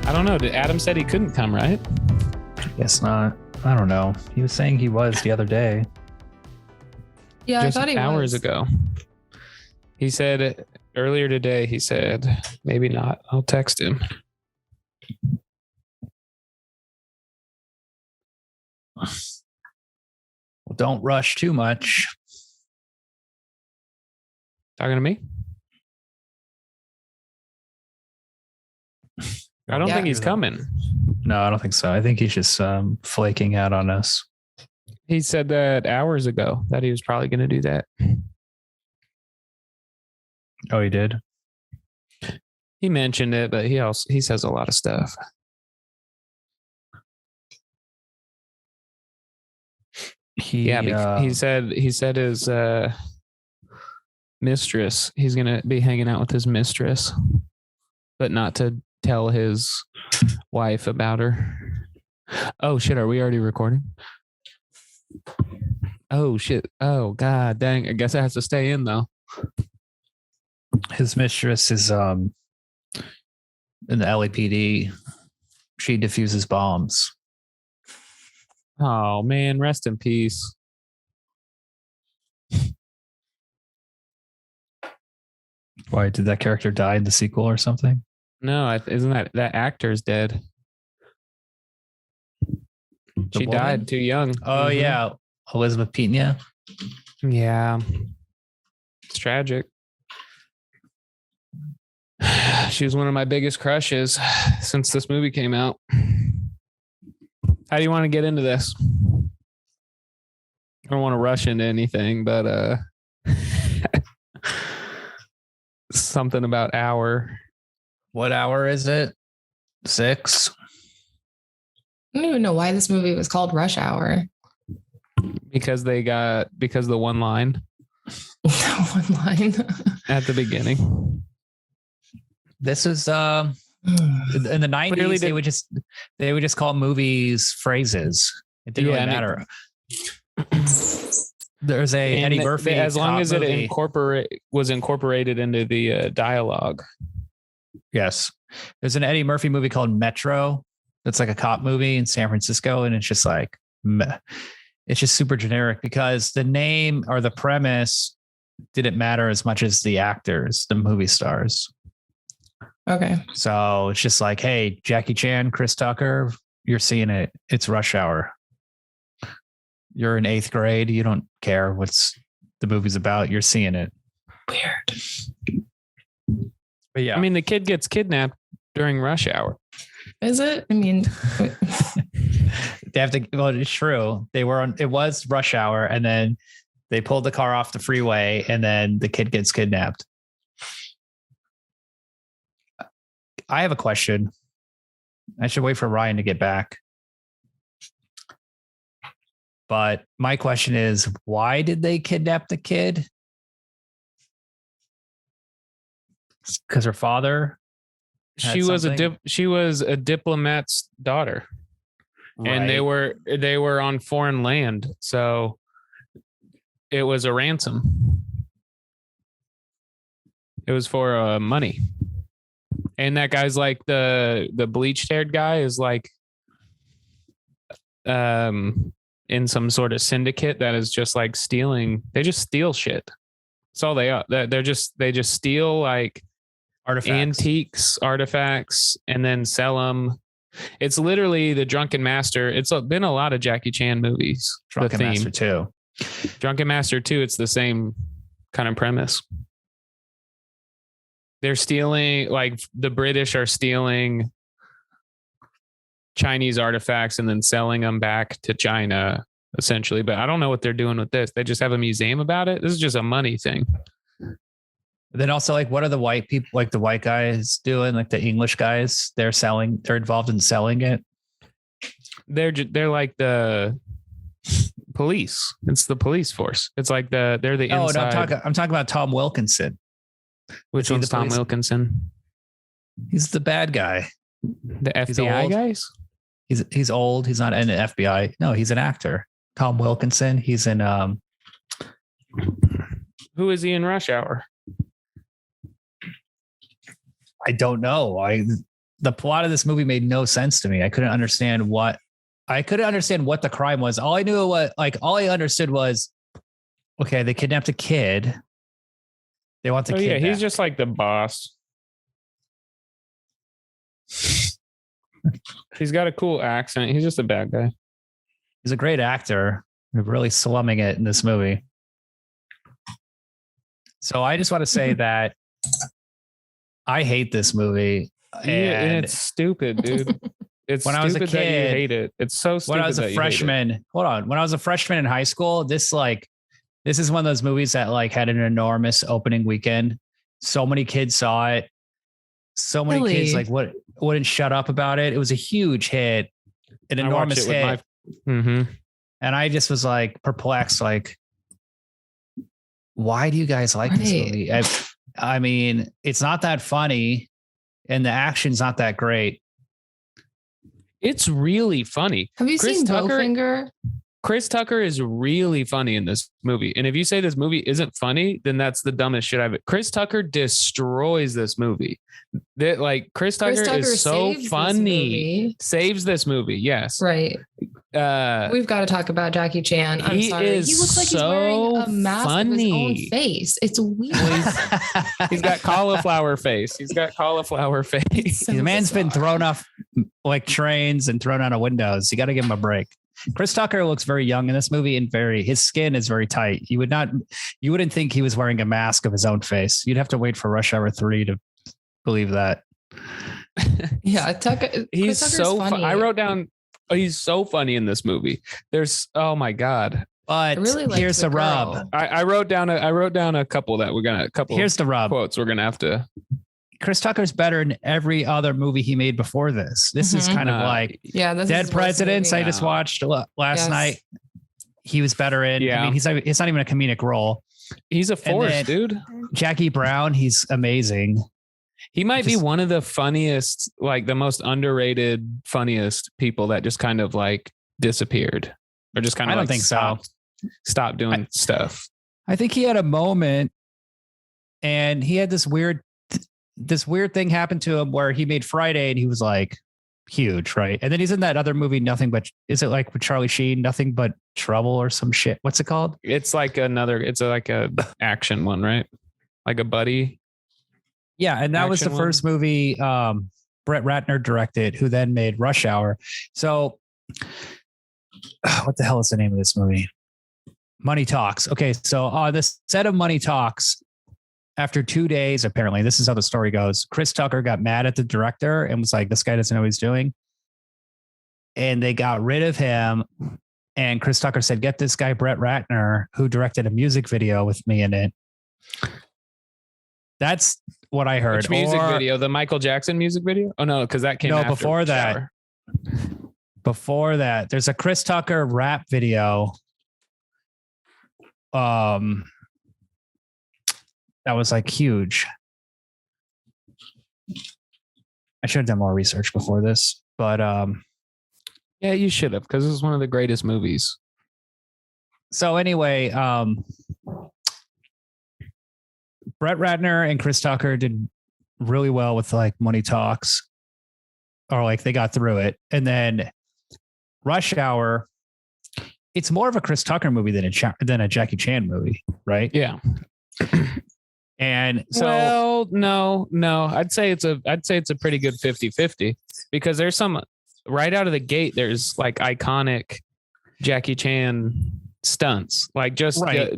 I don't know. Adam said he couldn't come, right? Guess not. I don't know. He was saying he was the other day. Yeah, Just I thought he hours was. ago. He said earlier today, he said, maybe not. I'll text him. Well, don't rush too much. Talking to me? I don't think he's coming. No, I don't think so. I think he's just flaking out on us. He said that hours ago that he was probably going to do that. Oh, he did? He mentioned it, but he says a lot of stuff. He said his mistress, he's going to be hanging out with his mistress, but not to tell his wife about her. Oh shit, are we already recording? Oh shit. Oh god dang, I guess it has to stay in though. His mistress is in the LAPD. She defuses bombs. Oh man, rest in peace. Why did that character die in the sequel or something? No, isn't that actor's dead? She died too young. Oh yeah, Elizabeth Pena. Yeah, it's tragic. She was one of my biggest crushes since this movie came out. How do you want to get into this? I don't want to rush into anything, but something about hour. What hour is it? 6? I don't even know why this movie was called Rush Hour. Because the one line. One line. At the beginning. This is in the 90s they would just call movies phrases. It didn't really matter. There's a Eddie Murphy as long as it was incorporated into the dialogue. Yes. There's an Eddie Murphy movie called Metro. That's like a cop movie in San Francisco. And it's just like, it's just super generic because the name or the premise didn't matter as much as the actors, the movie stars. Okay. So it's just like, hey, Jackie Chan, Chris Tucker, you're seeing it. It's Rush Hour. You're in 8th grade. You don't care what's the movie's about. You're seeing it. Weird. But yeah. I mean, the kid gets kidnapped during Rush Hour. Is it? I mean, they have to, well, it's true. It was Rush Hour and then they pulled the car off the freeway and then the kid gets kidnapped. I have a question. I should wait for Ryan to get back. But my question is, why did they kidnap the kid? Because her father. She was a diplomat's daughter, right. And they were on foreign land, so it was a ransom. It was for money, and that guy's like the bleached haired guy is like, in some sort of syndicate that is just like stealing. They just steal shit. That's all they are. They just steal like antiques, artifacts, and then sell them. It's literally the Drunken Master. It's been a lot of Jackie Chan movies. Drunken Master 2. Drunken Master 2. It's the same kind of premise. They're stealing, like the British are stealing Chinese artifacts and then selling them back to China, essentially. But I don't know what they're doing with this. They just have a museum about it. This is just a money thing. Then also, like, what are the white people, like the white guys doing? Like the English guys, they're involved in selling it. They're like the police. It's the police force. It's like they're the inside. No, I'm talking about Tom Wilkinson. Which one's Tom Wilkinson? He's the bad guy. The FBI guys? He's old. He's not in the FBI. No, he's an actor. Tom Wilkinson. He's in Who is he in Rush Hour? I don't know. The plot of this movie made no sense to me. I couldn't understand what the crime was. All I understood was, okay, they kidnapped a kid. They want to kidnap. Yeah, he's just like the boss. He's got a cool accent. He's just a bad guy. He's a great actor. Really slumming it in this movie. So I just want to say that I hate this movie. And it's stupid, dude. It's when I was a kid, that you hate it. It's so stupid. When I was a freshman, when I was a freshman in high school, this is one of those movies that had an enormous opening weekend. So many kids saw it. So many kids wouldn't shut up about it. It was a huge hit, an enormous hit. And I just was perplexed, why do you guys like this movie? I mean, it's not that funny and the action's not that great. It's really funny. Have you seen Bowfinger? Chris Tucker is really funny in this movie. And if you say this movie isn't funny, then that's the dumbest shit I've. Chris Tucker destroys this movie. Chris Tucker is so funny. Saves this movie. Yes. Right. We've got to talk about Jackie Chan. I'm sorry. He looks like he's wearing a mask of his own face. It's weird. He's got cauliflower face. The man's been thrown off trains and thrown out of windows. You got to give him a break. Chris Tucker looks very young in this movie and his skin is very tight. You wouldn't think he was wearing a mask of his own face. You'd have to wait for Rush Hour 3 to believe that. Yeah. He's so funny. I wrote down, he's so funny in this movie. Oh my God. But here's the rub. I wrote down a couple that here's the rub. Quotes we're going to have to. Chris Tucker's better in every other movie he made before this. This is kind of this Dead Presidents. I just watched last night. He was better in. Yeah. I mean, it's not even a comedic role. He's a force, dude. Jackie Brown, he's amazing. He might be one of the funniest, the most underrated, funniest people that just kind of disappeared or just kind of. I don't think so. Stop doing stuff. I think he had a moment, and he had this weird thing happen to him where he made Friday and he was huge, right? And then he's in that other movie, is it with Charlie Sheen, Nothing But Trouble or some shit? What's it called? It's a action one, right? Like a buddy. Yeah. And that was the first movie Brett Rattner directed, who then made Rush Hour. So what the hell is the name of this movie? Money Talks. Okay. So the set of Money Talks, after 2 days, apparently, this is how the story goes. Chris Tucker got mad at the director and was this guy doesn't know what he's doing. And they got rid of him. And Chris Tucker said, get this guy, Brett Rattner, who directed a music video with me in it. That's what I heard. Which music video? The Michael Jackson music video? Oh, no, because that came after. Before that. Shower. Before that, there's a Chris Tucker rap video. That was huge. I should have done more research before this, but yeah, you should have, because this is one of the greatest movies. So anyway, Brett Rattner and Chris Tucker did really well with Money Talks, or they got through it. And then Rush Hour, it's more of a Chris Tucker movie than a Jackie Chan movie, right? Yeah. And so, no, I'd say it's a pretty good 50-50, because there's some right out of the gate. There's iconic Jackie Chan stunts,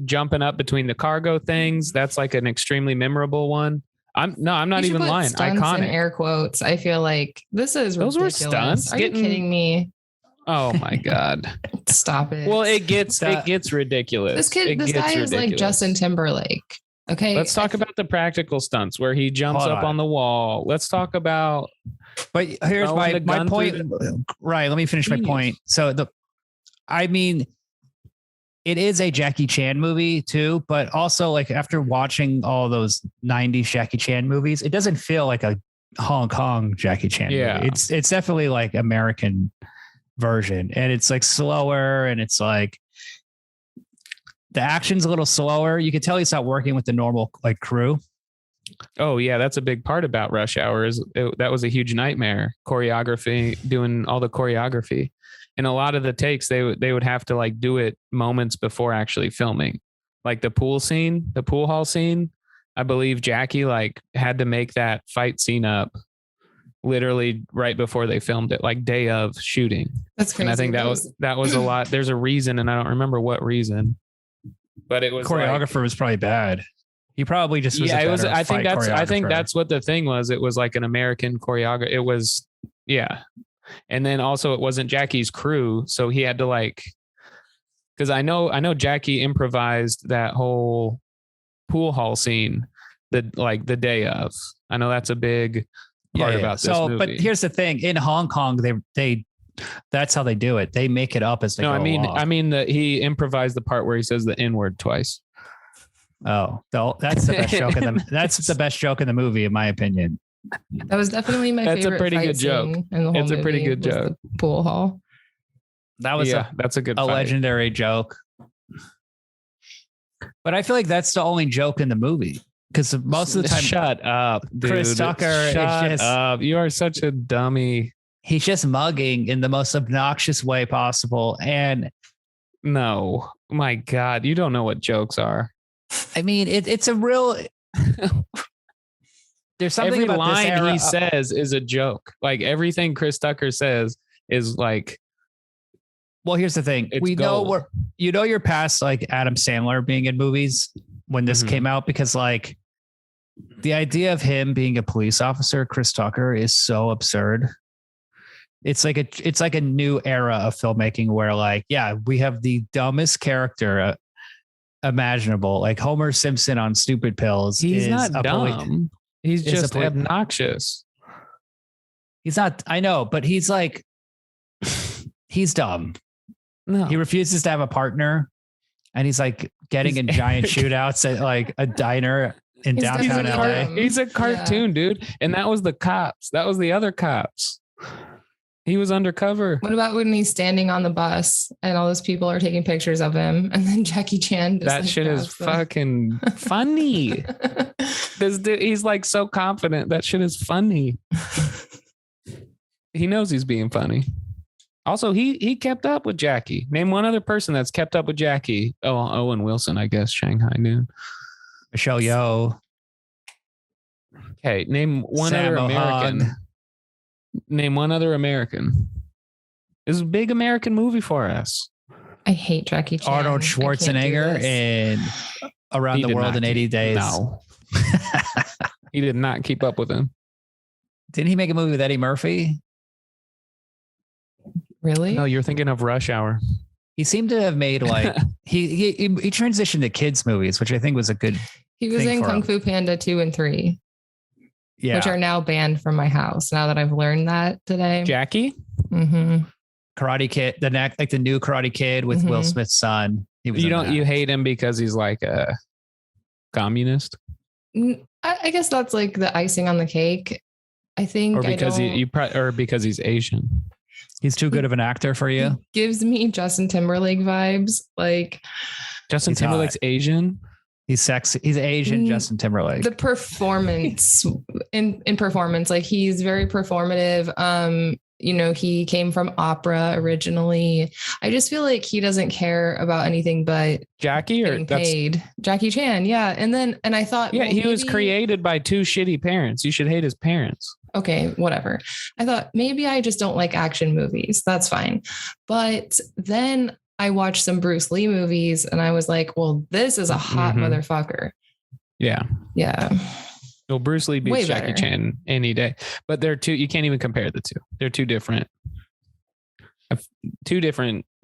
jumping up between the cargo things. That's an extremely memorable one. I'm not even lying. Iconic. In air quotes. I feel this is those ridiculous. Were stunts. Are you kidding me? Oh my God. Stop it. Well, it gets ridiculous. This guy is like Justin Timberlake. Okay. Let's talk about the practical stunts where he jumps up on the wall. Let's talk about. But here's my point. Right. Let me finish my point. So it is a Jackie Chan movie too, but also after watching all those 90s Jackie Chan movies, it doesn't feel like a Hong Kong Jackie Chan movie. It's definitely like American version, and it's like slower, and it's like the action's a little slower. You can tell he's not working with the normal like crew. Oh yeah, that's a big part about Rush Hour. That was a huge nightmare. Choreography, doing all the choreography, and a lot of the takes they would have to like do it moments before actually filming, like the pool hall scene. I believe Jackie like had to make that fight scene up literally right before they filmed it, like day of shooting. That's crazy. And I think that was a lot. There's a reason, and I don't remember what reason, but it was choreographer was probably bad. He probably just was. Yeah, it was. I think that's what the thing was. It was like an American choreographer. It was, yeah. And then also it wasn't Jackie's crew, so he had to like, because I know Jackie improvised that whole pool hall scene the day of. I know that's a big part about this movie. But here's the thing: in Hong Kong, they that's how they do it. They make it up as they go along. I mean that he improvised the part where he says the N-word twice. Oh, that's the best joke that's the best joke in the movie, in my opinion. That was definitely my favorite. That's a pretty good joke. It's a pretty good joke. Pool hall. That was that's a good legendary joke. But I feel like that's the only joke in the movie, because most of the time, shut up, dude. Chris Tucker. Shut up. You are such a dummy. He's just mugging in the most obnoxious way possible. And no, my God, you don't know what jokes are. I mean, it's a real. There's something every about line this era. He says is a joke. Like everything Chris Tucker says is like. Well, here's the thing. We know you're past like Adam Sandler being in movies when this came out, because like the idea of him being a police officer, Chris Tucker, is so absurd. It's like a new era of filmmaking where like, yeah, we have the dumbest character imaginable, like Homer Simpson on stupid pills. He's not dumb. He's just obnoxious. He's not. I know, but he's like, he's dumb. No, he refuses to have a partner, and he's like getting in giant shootouts at like a diner in downtown LA. He's a cartoon, dude. And that was the cops. That was the other cops. He was undercover. What about when he's standing on the bus and all those people are taking pictures of him, and then Jackie Chan just that shit is fucking funny. This dude, he's like so confident. That shit is funny. He knows he's being funny. Also, he kept up with Jackie. Name one other person that's kept up with Jackie. Oh, Owen Wilson, I guess. Shanghai Noon. Michelle Yeoh. Okay, name one other American. Name one other American. This is a big American movie for us. I hate Jackie Chan. Arnold Schwarzenegger in Around the World in 80 Days. No. He did not keep up with him. Didn't he make a movie with Eddie Murphy? Really? No, you're thinking of Rush Hour. He seemed to have made like he transitioned to kids movies, which I think was a good. He was in Kung Fu Panda 2 and 3. Yeah. Which are now banned from my house. Now that I've learned that today. Jackie? Mm-hmm. Karate Kid, the new Karate Kid with Will Smith's son. You hate him because he's like a communist? I guess that's like the icing on the cake. I think. Or because because he's Asian. He's too good of an actor for you. He gives me Justin Timberlake vibes. Like Justin Timberlake's Asian. He's sexy. He's Asian Justin Timberlake. The performance in performance, like he's very performative. He came from opera originally. I just feel like he doesn't care about anything but Jackie getting paid. Jackie Chan, yeah. And I thought, he was created by two shitty parents. You should hate his parents. Okay, whatever. I thought maybe I just don't like action movies. That's fine. But then I watched some Bruce Lee movies and I was like, well, this is a hot motherfucker. Yeah. Yeah. Well, Bruce Lee beats Jackie Chan any day, but they're two. You can't even compare the two. They're two different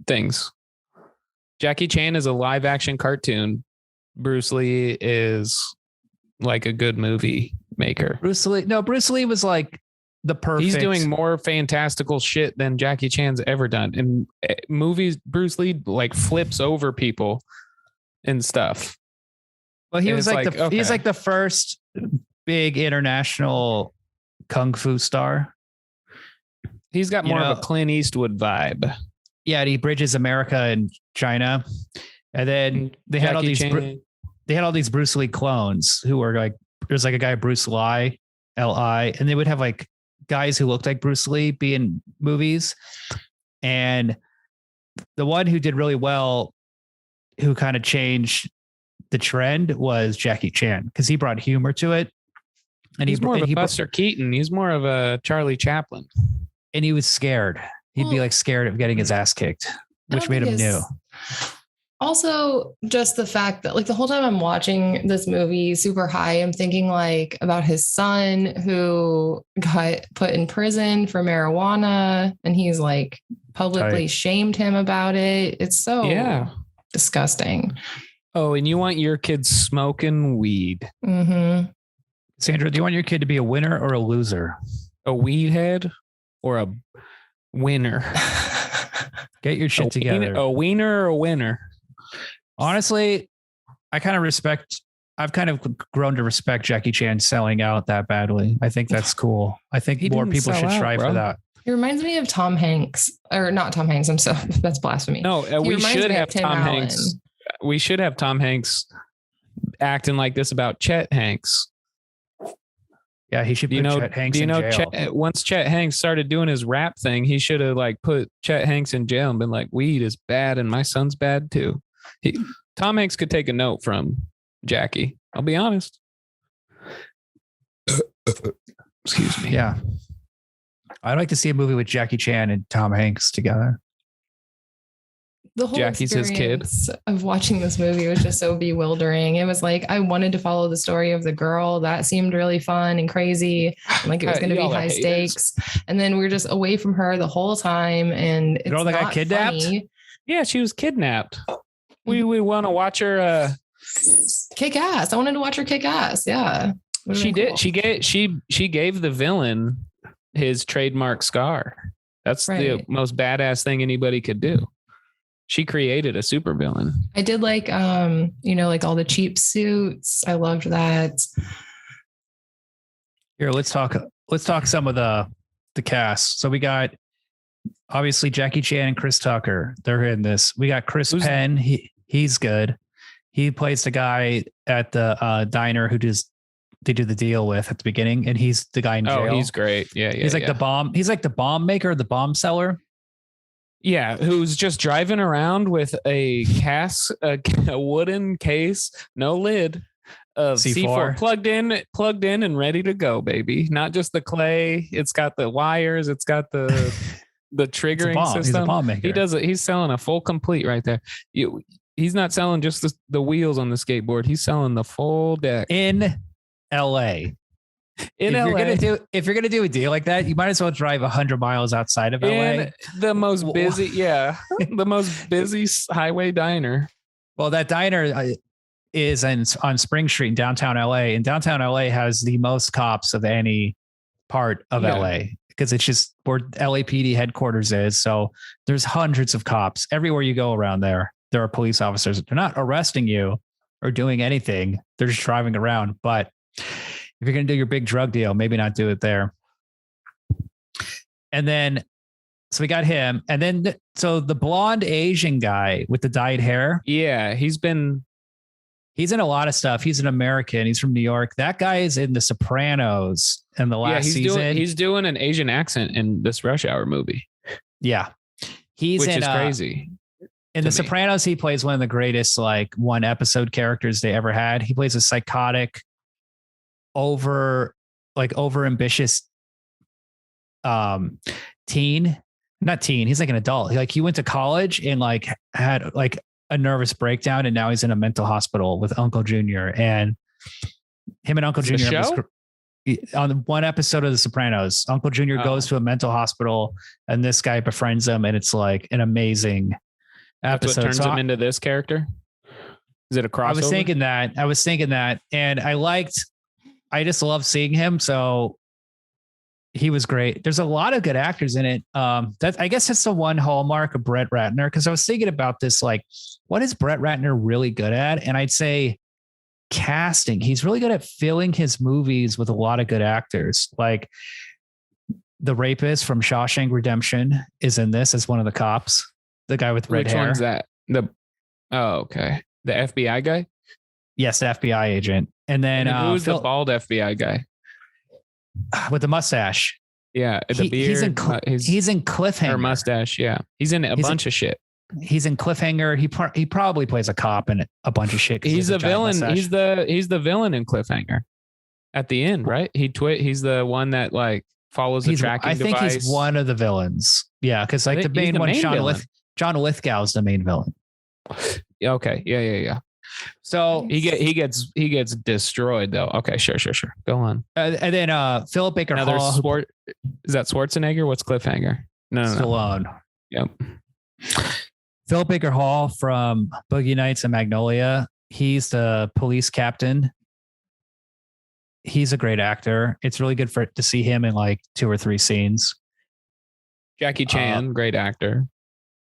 things. Jackie Chan is a live action cartoon. Bruce Lee is like a good movie maker. Bruce Lee was like the perfect. He's doing more fantastical shit than Jackie Chan's ever done. In movies, Bruce Lee like flips over people and stuff. Well, he's like the first big international kung fu star. He's got more of a Clint Eastwood vibe. Yeah, and he bridges America and China. And then they had all these Bruce Lee clones who were like, there's like a guy, Bruce Lee, L.I., and they would have like guys who looked like Bruce Lee be in movies. And the one who did really well, who kind of changed the trend, was Jackie Chan, because he brought humor to it. And he's more of a Buster Keaton. He's more of a Charlie Chaplin. And he was scared. He'd be like scared of getting his ass kicked, which made him new. Also, just the fact that like the whole time I'm watching this movie super high, I'm thinking like about his son who got put in prison for marijuana, and he's like publicly shamed him about it. It's so disgusting. Oh, and you want your kids smoking weed. Mm-hmm. Sandra, do you want your kid to be a winner or a loser? A weed head or a winner? Get your shit together. A wiener or a winner? Honestly, I've kind of grown to respect Jackie Chan selling out that badly. I think that's cool. I think more people should strive for that. It reminds me of Tom Hanks, or not Tom Hanks. That's blasphemy. No, we should have Tom Hanks. We should have Tom Hanks acting like this about Chet Hanks. Yeah, he should put Chet Hanks in jail. Once Chet Hanks started doing his rap thing, he should have like put Chet Hanks in jail and been like, weed is bad and my son's bad too. Tom Hanks could take a note from Jackie. I'll be honest. Excuse me. Yeah. I'd like to see a movie with Jackie Chan and Tom Hanks together. The whole Jackie's his kid. Of watching this movie was just so bewildering. It was like I wanted to follow the story of the girl. That seemed really fun and crazy. Like it was going to be high stakes. And then we were just away from her the whole time. And it's girl that got kidnapped? Funny. Yeah, she was kidnapped. We want to watch her kick ass. I wanted to watch her kick ass. Yeah. She did. Cool. She gave the villain his trademark scar. That's the most badass thing anybody could do. She created a supervillain. I did like like all the cheap suits. I loved that. Here, let's talk some of the cast. So we got obviously Jackie Chan and Chris Tucker. They're in this. We got Chris Penn. He's good. He plays the guy at the diner who they do the deal with at the beginning, and he's the guy in jail. Oh, he's great. Yeah. He's like the bomb. He's like the bomb maker, the bomb seller. Yeah, who's just driving around with a wooden case, no lid, of C4 plugged in and ready to go, baby. Not just the clay. It's got the wires. It's got the triggering system. He's a bomb maker. He does it. He's selling a full complete right there. He's not selling just the wheels on the skateboard. He's selling the full deck in LA. If you're gonna do a deal like that, you might as well drive 100 miles outside of LA. The most busy, the most busy highway diner. Well, that diner is on Spring Street in downtown LA, and downtown LA has the most cops of any part of LA because it's just where LAPD headquarters is. So there's hundreds of cops everywhere you go around there. There are police officers. They're not arresting you or doing anything. They're just driving around, but if you're going to do your big drug deal, maybe not do it there. And then, so we got him. And then, so the blonde Asian guy with the dyed hair. Yeah. He's in a lot of stuff. He's an American. He's from New York. That guy is in The Sopranos in the last season. He's doing an Asian accent in this Rush Hour movie. Yeah. Which is crazy. In The Sopranos, he plays one of the greatest, like one episode characters they ever had. He plays a psychotic, over ambitious not teen, he's like an adult. Like he went to college and like had like a nervous breakdown, and now he's in a mental hospital with Uncle Junior, and him and Uncle Junior on one episode of The Sopranos. Uncle Junior goes to a mental hospital and this guy befriends him, and it's like an amazing episode. That's what turns him into this character. Is it a crossover? I was thinking that, and I just love seeing him. So he was great. There's a lot of good actors in it. I guess that's the one hallmark of Brett Rattner. Cause I was thinking about this, like, what is Brett Rattner really good at? And I'd say casting. He's really good at filling his movies with a lot of good actors. Like the rapist from Shawshank Redemption is in this as one of the cops. The guy with red hair. Which one's that? Okay. The FBI guy? Yes, the FBI agent. And then who's the bald FBI guy? With the mustache. Yeah, the beard. He's in Cliffhanger. Or mustache, yeah. He's in a bunch of shit. He's in Cliffhanger. He probably plays a cop in a bunch of shit. He's a villain. Mustache. He's the villain in Cliffhanger. At the end, right? He's the one that like follows the tracking device. I think he's one of the villains. Yeah, because like the main one, John Lithgow's the main villain. Okay. Yeah. So he gets destroyed though. Okay, sure. Go on. And then Philip Baker Hall. Is that Schwarzenegger? What's Cliffhanger? No. Stallone. Yep. Philip Baker Hall from Boogie Nights and Magnolia. He's the police captain. He's a great actor. It's really good to see him in like 2 or 3 scenes. Jackie Chan, great actor.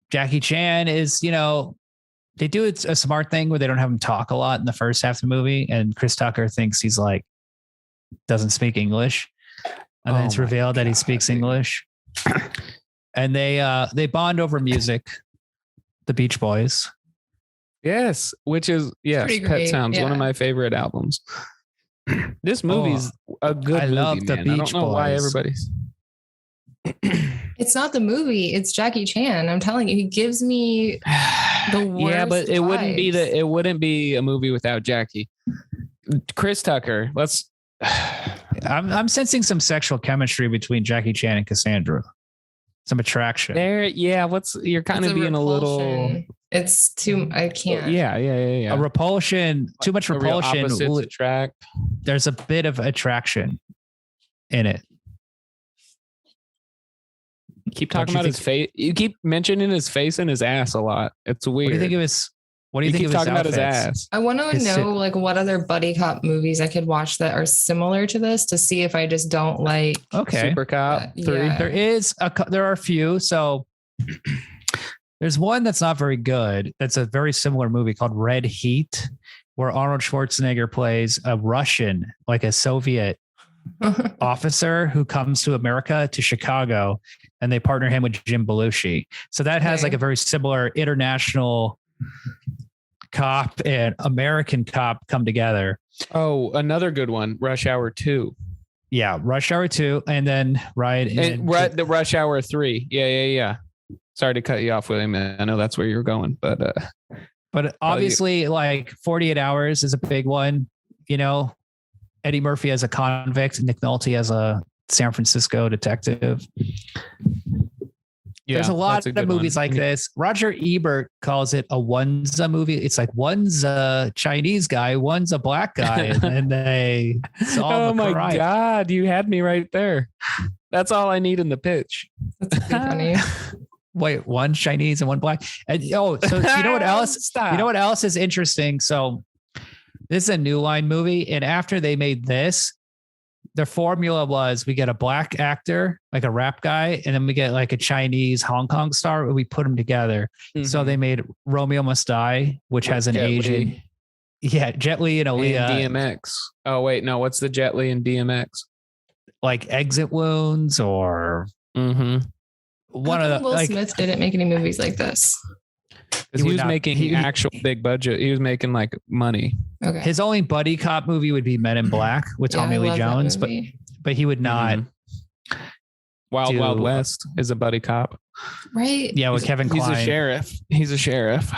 Jackie Chan is, they do a smart thing where they don't have him talk a lot in the first half of the movie. And Chris Tucker thinks he's like, doesn't speak English. And then it's revealed that he speaks English. And they bond over music. The Beach Boys. Yes. Which is, Pet Sounds, one of my favorite albums. This movie's a good movie. I love the Beach Boys. I don't know why everybody's. It's not the movie. It's Jackie Chan. I'm telling you, he gives me the worst. Yeah, but it vibes. wouldn't be a movie without Jackie. Chris Tucker. I'm sensing some sexual chemistry between Jackie Chan and Cassandra. Some attraction there. Yeah. You're kind of being a little. It's too. I can't. Yeah. A repulsion. Too much repulsion. Will attract. There's a bit of attraction in it. You keep talking about his face. You keep mentioning his face and his ass a lot. It's weird. What do you think of his? What do you think keep of talking about his ass? I want to know like what other buddy cop movies I could watch that are similar to this to see if I just don't like. Okay. Super Cop 3. Yeah. There are a few. So there's one that's not very good. That's a very similar movie called Red Heat, where Arnold Schwarzenegger plays a Russian, like a Soviet officer who comes to America, to Chicago, and they partner him with Jim Belushi. So that has like a very similar international cop and American cop come together. Oh, another good one, Rush Hour 2. Yeah, Rush Hour 2, and then the Rush Hour 3. Yeah. Sorry to cut you off, William. I know that's where you're going, but obviously, like 48 Hours is a big one. Eddie Murphy as a convict, Nick Nolte as a San Francisco detective. Yeah, there's a lot of movies like this. Roger Ebert calls it a one's a movie. It's like one's a Chinese guy, one's a black guy, and they solve a crime. My God, you had me right there. That's all I need in the pitch. That's pretty funny. Wait, one Chinese and one black. And so you know what else? Stop. You know what else is interesting? So this is a New Line movie, and after they made this, their formula was we get a black actor, like a rap guy, and then we get like a Chinese Hong Kong star, and we put them together. Mm-hmm. So they made Romeo Must Die, which has an Asian. Yeah, Jet Li and Aaliyah. And DMX. Oh, wait, no. What's the Jet Li and DMX? Like Exit Wounds or one of the. Will Smith didn't make any movies like this. Because he was making actual big budget. He was making like money. Okay. His only buddy cop movie would be Men in Black with Tommy Lee Jones, but he would not. Wild West is a buddy cop, right? Yeah, with Kevin Kline. He's a sheriff.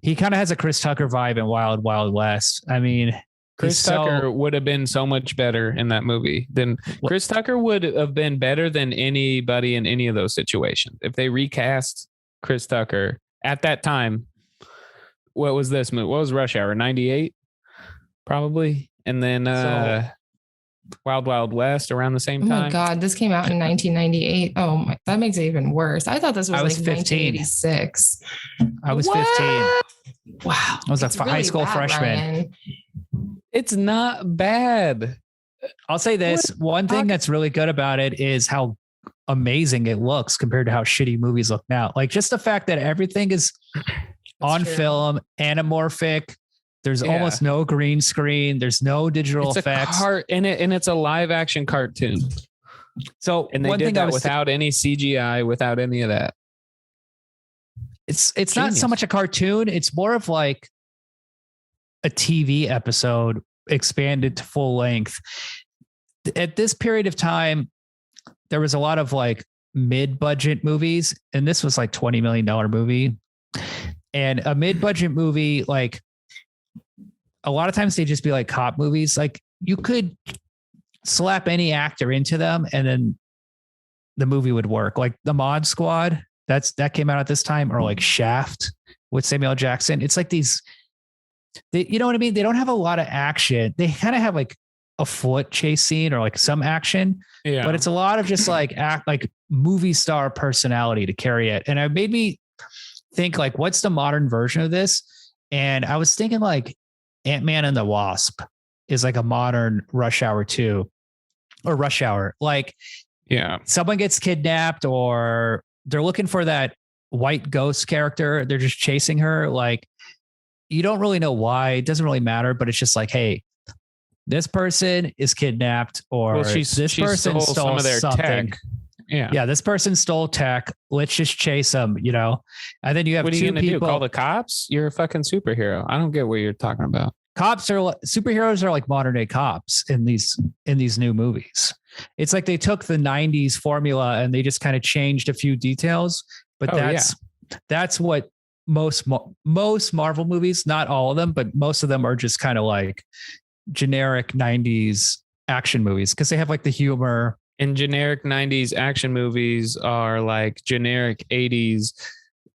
He kind of has a Chris Tucker vibe in Wild West. I mean, Chris Tucker would have been so much better in that movie than Chris Tucker would have been better than anybody in any of those situations. If they recast Chris Tucker at that time, what was this movie? What was Rush Hour? 98, probably. And then Wild West around the same time. Oh my God, this came out in 1998. Oh my, that makes it even worse. I thought this was like 15. 1986. I was 15. Wow. I was a high school freshman. Ryan. It's not bad. I'll say this. One thing that's really good about it is how amazing it looks compared to how shitty movies look now. Like just the fact that everything is on film, anamorphic, There's almost no green screen. There's no digital effects. And it's a live action cartoon. So and they did that without any CGI, without any of that. It's not so much a cartoon. It's more of like a TV episode expanded to full length. At this period of time, there was a lot of like mid-budget movies, and this was like $20 million movie. And a mid-budget movie, like a lot of times they just be like cop movies. Like you could slap any actor into them and then the movie would work. Like the Mod Squad, that came out at this time, or like Shaft with Samuel Jackson. It's like these, you know what I mean? They don't have a lot of action. They kind of have like a foot chase scene or like some action, but it's a lot of just like act like movie star personality to carry it. And it made me think like, what's the modern version of this? And I was thinking like Ant-Man and the Wasp is like a modern Rush Hour 2 or Rush Hour. Like, someone gets kidnapped or they're looking for that white ghost character. They're just chasing her. Like, you don't really know why. It doesn't really matter, but it's just like, hey, this person is kidnapped, or this person stole some of their something. Tech. Yeah. This person stole tech. Let's just chase them, you know? And then you have two people. Call the cops? You're a fucking superhero. I don't get what you're talking about. Superheroes are like modern day cops in these new movies. It's like they took the 90s formula and they just kind of changed a few details, but that's what most Marvel movies, not all of them, but most of them are just kind of like generic 90s action movies because they have like the humor. And generic 90s action movies are like generic 80s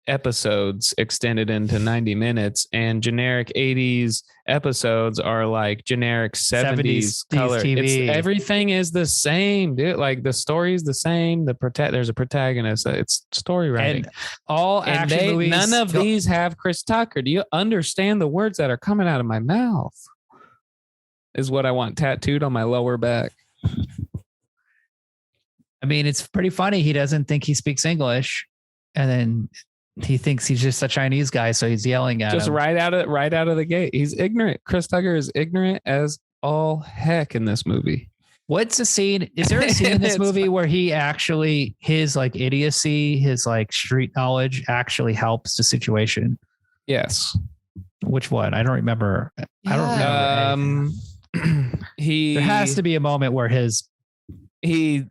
episodes extended into 90 minutes, and generic 80s episodes are like generic 70s color. TV. Everything is the same, dude. Like the story is the same. There's a protagonist. It's story writing. And all action movies. None of these have Chris Tucker. Do you understand the words that are coming out of my mouth? Is what I want tattooed on my lower back. I mean, it's pretty funny. He doesn't think he speaks English, and then he thinks he's just a Chinese guy, so he's yelling at him. Just right out of the gate. He's ignorant. Chris Tucker is ignorant as all heck in this movie. What's the scene? Is there a scene in this movie where he actually, his like idiocy, his like street knowledge actually helps the situation? Yes. Which one? I don't remember. I don't remember. There has to be a moment where he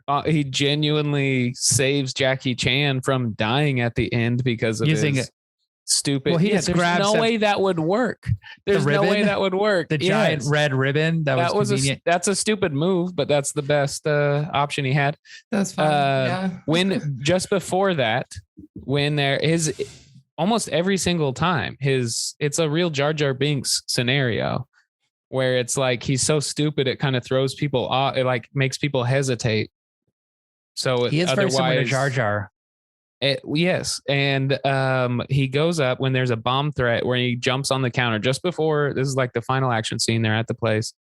genuinely saves Jackie Chan from dying at the end because of his stupid. Well, there's no way that would work. There's no way that would work. The giant red ribbon. That was convenient. That's a stupid move, but that's the best option he had. That's fine. When just before that, when there is almost every single time it's a real Jar Jar Binks scenario. Where it's like he's so stupid, it kind of throws people off. It like makes people hesitate. So he is very similar to Jar Jar. Yes, and he goes up when there's a bomb threat where he jumps on the counter just before. This is like the final action scene. They're at the place.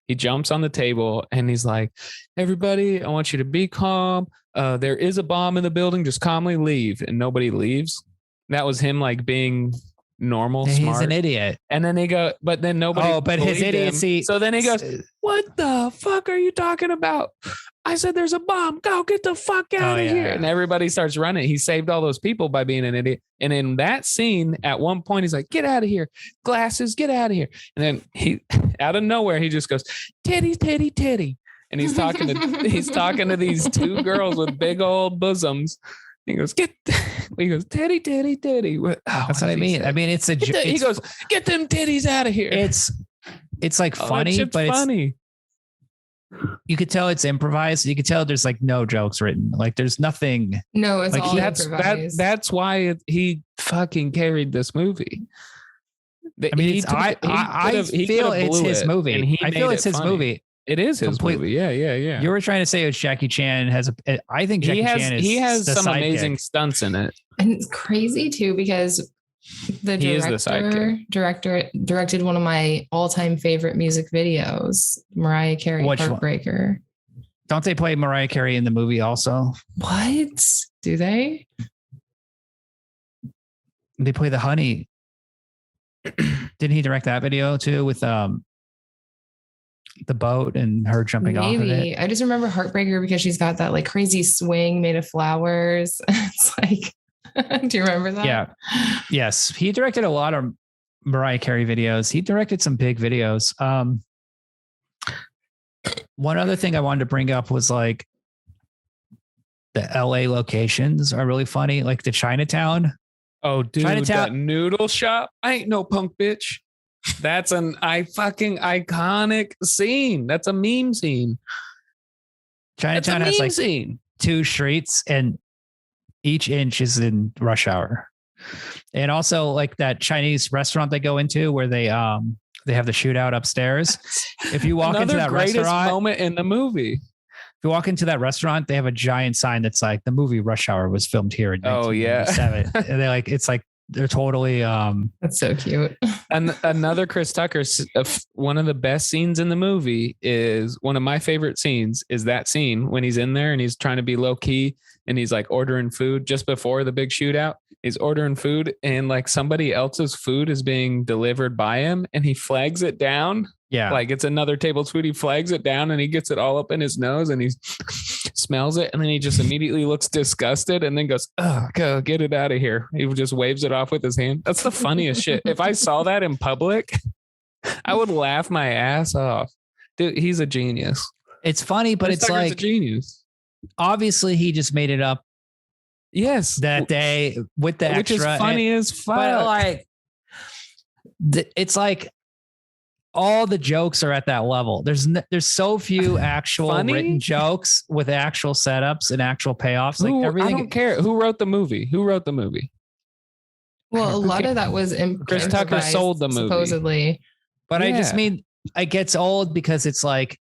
He jumps on the table and he's like, "Everybody, I want you to be calm. There is a bomb in the building. Just calmly leave." And nobody leaves. That was him like being normal, smart. He's an idiot. And then but then nobody. Oh, but his idiocy. So then he goes, "What the fuck are you talking about? I said there's a bomb. Go get the fuck out of here." And everybody starts running. He saved all those people by being an idiot. And in that scene, at one point, he's like, "Get out of here. Glasses, get out of here." And then he, out of nowhere, he just goes, "Titty, titty, titty." And he's talking to these two girls with big old bosoms. He goes, he goes, "Titty, titty, titty." That's what I mean. Say? I mean, he goes, "Get them titties out of here." It's like funny, but funny. You could tell it's improvised. You could tell there's like no jokes written. Like there's nothing. No, it's like all improvised. That's why he fucking carried this movie. I mean, I feel it's his movie. I feel it's his movie. It is his movie. Yeah. You were trying to say it's Jackie Chan I think Jackie Chan has some amazing stunts in it. And it's crazy too, because the director directed one of my all-time favorite music videos, Mariah Carey, Heartbreaker. One? Don't they play Mariah Carey in the movie also? What? Do they? They play the honey. Didn't he direct that video too with the boat and her jumping off of it? I just remember Heartbreaker because she's got that like crazy swing made of flowers. It's like, do you remember that? Yeah. Yes. He directed a lot of Mariah Carey videos. He directed some big videos. One other thing I wanted to bring up was like the LA locations are really funny. Like the Chinatown. Oh, dude, that noodle shop. I ain't no punk bitch. That's an fucking iconic scene. That's a meme scene. Chinatown has like two streets and each inch is in rush hour. And also like that Chinese restaurant they go into where they have the shootout upstairs. If you walk into that restaurant, moment in the movie. If you walk into that restaurant, they have a giant sign that's like the movie Rush Hour was filmed here in 1997. And they're like, it's like they're totally that's so cute. And another Chris Tucker, one of the best scenes in the movie is one of my favorite scenes is that scene when he's in there and he's trying to be low key and he's like ordering food just before the big shootout. He's ordering food and like somebody else's food is being delivered by him and he flags it down. Yeah. Like it's another table's food. He flags it down and he gets it all up in his nose and he smells it. And then he just immediately looks disgusted and then goes, oh, go get it out of here. He just waves it off with his hand. That's the funniest shit. If I saw that in public, I would laugh my ass off. Dude, he's a genius. It's funny, but it's like a genius. Obviously he just made it up. Yes. That day with the which extra. Is funny as fuck. But like, it's like, all the jokes are at that level. There's so few actual written jokes with actual setups and actual payoffs. Like everything. I don't care who wrote the movie. Well, a lot of that was Chris Tucker sold the movie supposedly. But I just mean it gets old because it's like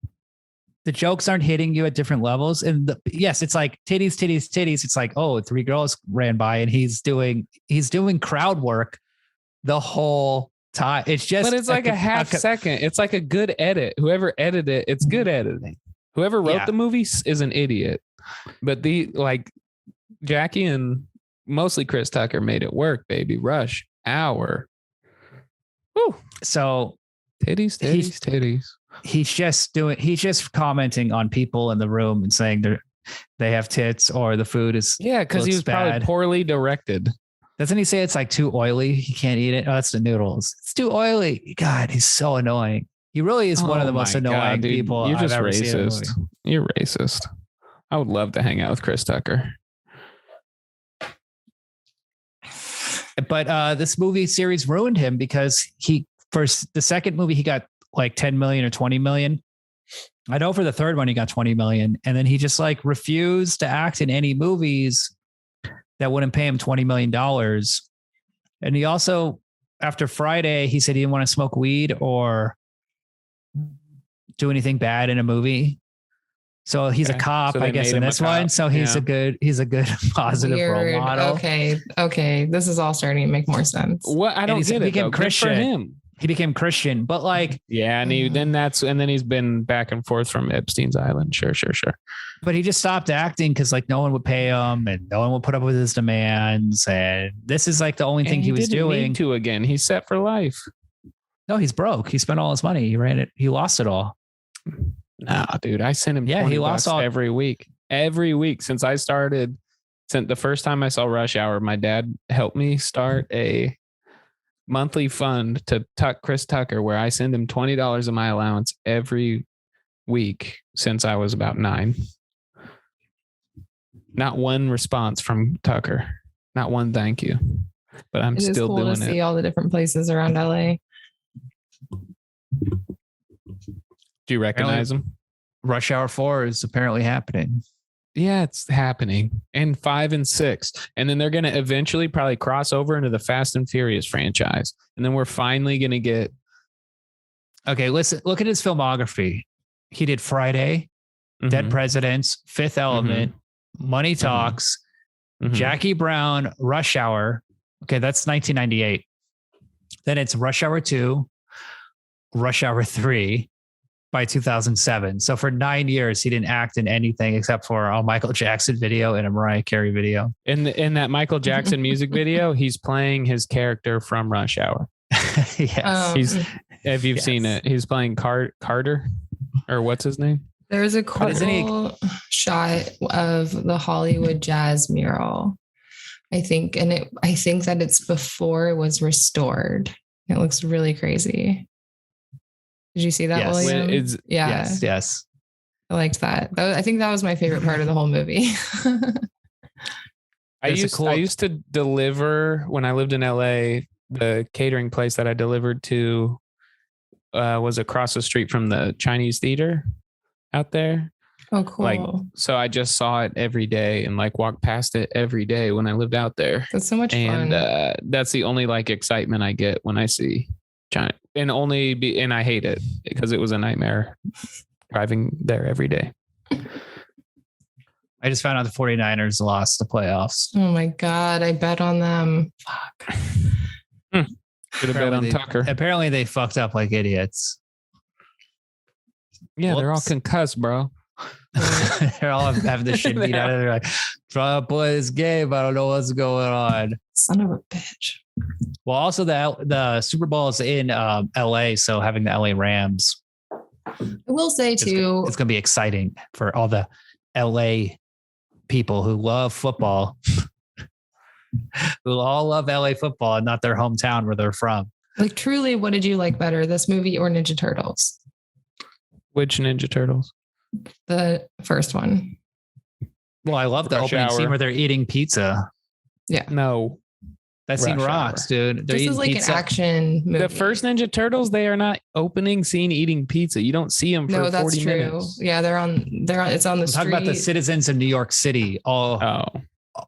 the jokes aren't hitting you at different levels. And yes, it's like titties. It's like, oh, 3 girls ran by and he's doing crowd work the whole time. It's just, but it's like a half second. It's like a good edit. Whoever edited it, it's good editing. Whoever wrote the movie is an idiot. But Jackie and mostly Chris Tucker made it work, baby. Rush Hour. Woo. So titties. He's just commenting on people in the room and saying they have tits or the food is because he was probably poorly directed. Doesn't he say it's like too oily? He can't eat it. Oh, that's the noodles. It's too oily. God, he's so annoying. He really is one of the most annoying people You're I've ever racist. seen. You're racist. I would love to hang out with Chris Tucker. But this movie series ruined him because for the second movie, he got like 10 million or 20 million. I know for the third one, he got 20 million. And then he just like refused to act in any movies that wouldn't pay him $20 million. And he also, after Friday, he said he didn't want to smoke weed or do anything bad in a movie. So he's a cop, I guess, in this one. So he's a good positive role model. Okay. This is all starting to make more sense. What? I don't get it. He became Christian. Good for him. He became Christian, but like, and then he's been back and forth from Epstein's Island. Sure. But he just stopped acting because like no one would pay him and no one would put up with his demands. And this is like the only thing he was doing. Again, he's set for life. No, he's broke. He spent all his money. He ran it. He lost it all. Nah, dude, I sent him. He lost all every week. Every week since I started. Since the first time I saw Rush Hour, my dad helped me start a monthly fund to Chris Tucker, where I send him $20 of my allowance every week since I was about 9. Not one response from Tucker. Not one thank you. But I'm still doing it. It's cool to see all the different places around LA. Do you recognize him? Rush Hour 4 is apparently happening. Yeah, it's happening. And 5 and 6. And then they're going to eventually probably cross over into the Fast and Furious franchise. And then we're finally going to get. Okay, listen, look at his filmography. He did Friday, Dead Presidents, Fifth Element, Money Talks, Jackie Brown, Rush Hour. Okay, that's 1998. Then it's Rush Hour 2, Rush Hour 3. By 2007. So for 9 years, he didn't act in anything except for a Michael Jackson video and a Mariah Carey video. In that Michael Jackson music video, he's playing his character from Rush Hour. Yes. If you've seen it, he's playing Carter, or what's his name? There's a cool shot of the Hollywood Jazz mural, I think, and I think that it's before it was restored. It looks really crazy. Did you see that, William? Yes. I liked that. I think that was my favorite part of the whole movie. I used to deliver when I lived in LA. The catering place that I delivered to was across the street from the Chinese theater out there. Oh, cool. So I just saw it every day and walked past it every day when I lived out there. That's so much fun. And that's the only excitement I get when I see China, and I hate it because it was a nightmare driving there every day. I just found out the 49ers lost the playoffs. Oh my God. I bet on them. Fuck. Should have bet on Tucker. Apparently they fucked up like idiots. Yeah, they're all concussed, bro. They're all having the shit beat out of them. They're like, trying to play this game. I don't know what's going on. Son of a bitch. Well, also the Super Bowl is in LA, so having the LA Rams. I will say too, it's going to be exciting for all the LA people who love football, who all love LA football and not their hometown where they're from. Truly, what did you like better, this movie or Ninja Turtles? Which Ninja Turtles? The first one. Well, I love the opening scene where they're eating pizza. Yeah. No. That scene rocks, dude. This is pizza. An action movie. The first Ninja Turtles, they are not opening scene eating pizza. You don't see them for 40 minutes. Yeah, they're on. It's on the street. Talk about the citizens of New York City, all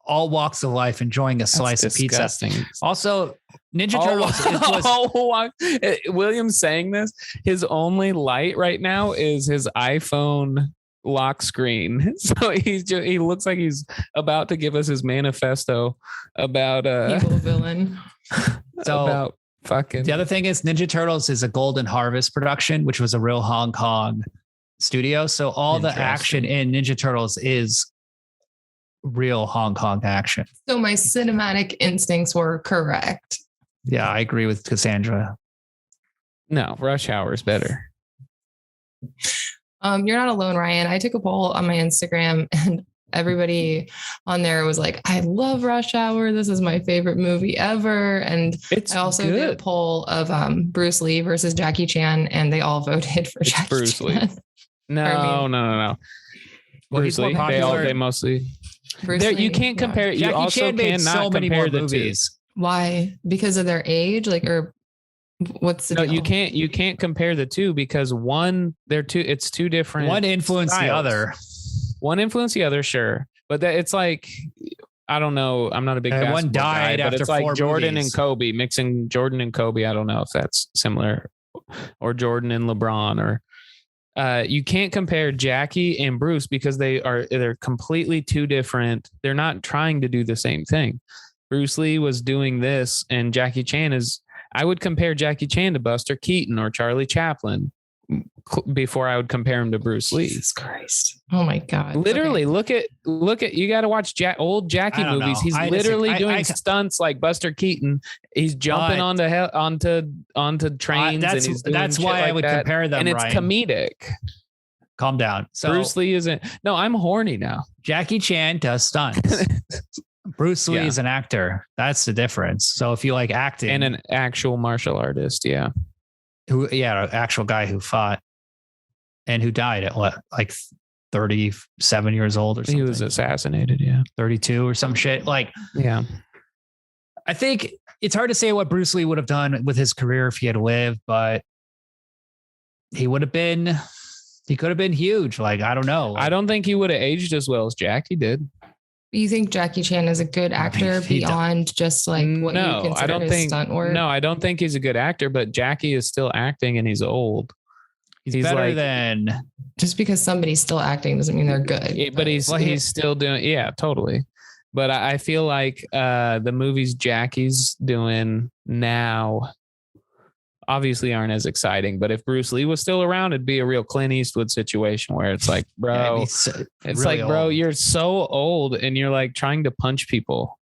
walks of life, enjoying a slice of pizza. Also, Ninja Turtles. William's saying this. His only light right now is his iPhone lock screen. So he looks like he's about to give us his manifesto about evil villain. So about fucking. The other thing is Ninja Turtles is a Golden Harvest production, which was a real Hong Kong studio. So all the action in Ninja Turtles is real Hong Kong action. So my cinematic instincts were correct. Yeah, I agree with Cassandra. No, Rush Hour is better. You're not alone, Ryan. I took a poll on my Instagram and everybody on there was like, I love Rush Hour. This is my favorite movie ever. And I also did a poll of Bruce Lee versus Jackie Chan, and they all voted for Jackie Bruce Lee. Chan. No. Bruce Lee. They mostly. You can't compare. You also cannot compare the two. Why? Because of their age, or what's the deal? You can't compare the two because it's two different. One influenced the other. One influenced the other, sure, but it's I don't know. I'm not a big basketball one died guy, but after it's like Jordan movies. And Kobe, mixing Jordan and Kobe. I don't know if that's similar, or Jordan and LeBron, or you can't compare Jackie and Bruce because they're completely two different. They're not trying to do the same thing. Bruce Lee was doing this, and Jackie Chan is. I would compare Jackie Chan to Buster Keaton or Charlie Chaplin before I would compare him to Bruce Lee. Jesus Christ! Oh my God! Literally, look at. You got to watch old Jackie movies. Know. He's literally doing stunts like Buster Keaton. He's jumping onto trains. That's why I would compare them. And it's comedic. Calm down. So Bruce Lee isn't. No, I'm horny now. Jackie Chan does stunts. Bruce Lee is an actor. That's the difference. So if you like acting and an actual martial artist, an actual guy who fought and who died at 37 years old or something. He was assassinated. 32 or some shit. I think it's hard to say what Bruce Lee would have done with his career if he had lived, but he could have been huge. I don't know. I don't think he would have aged as well as Jackie did. You think Jackie Chan is a good actor beyond just what you consider his stunt work? No, I don't think he's a good actor, but Jackie is still acting and he's old. He's better than just because somebody's still acting doesn't mean they're good. But he's still doing. Yeah, totally. But I feel like the movies Jackie's doing now obviously aren't as exciting, but if Bruce Lee was still around, it'd be a real Clint Eastwood situation where it's like, bro, bro, you're so old and you're trying to punch people.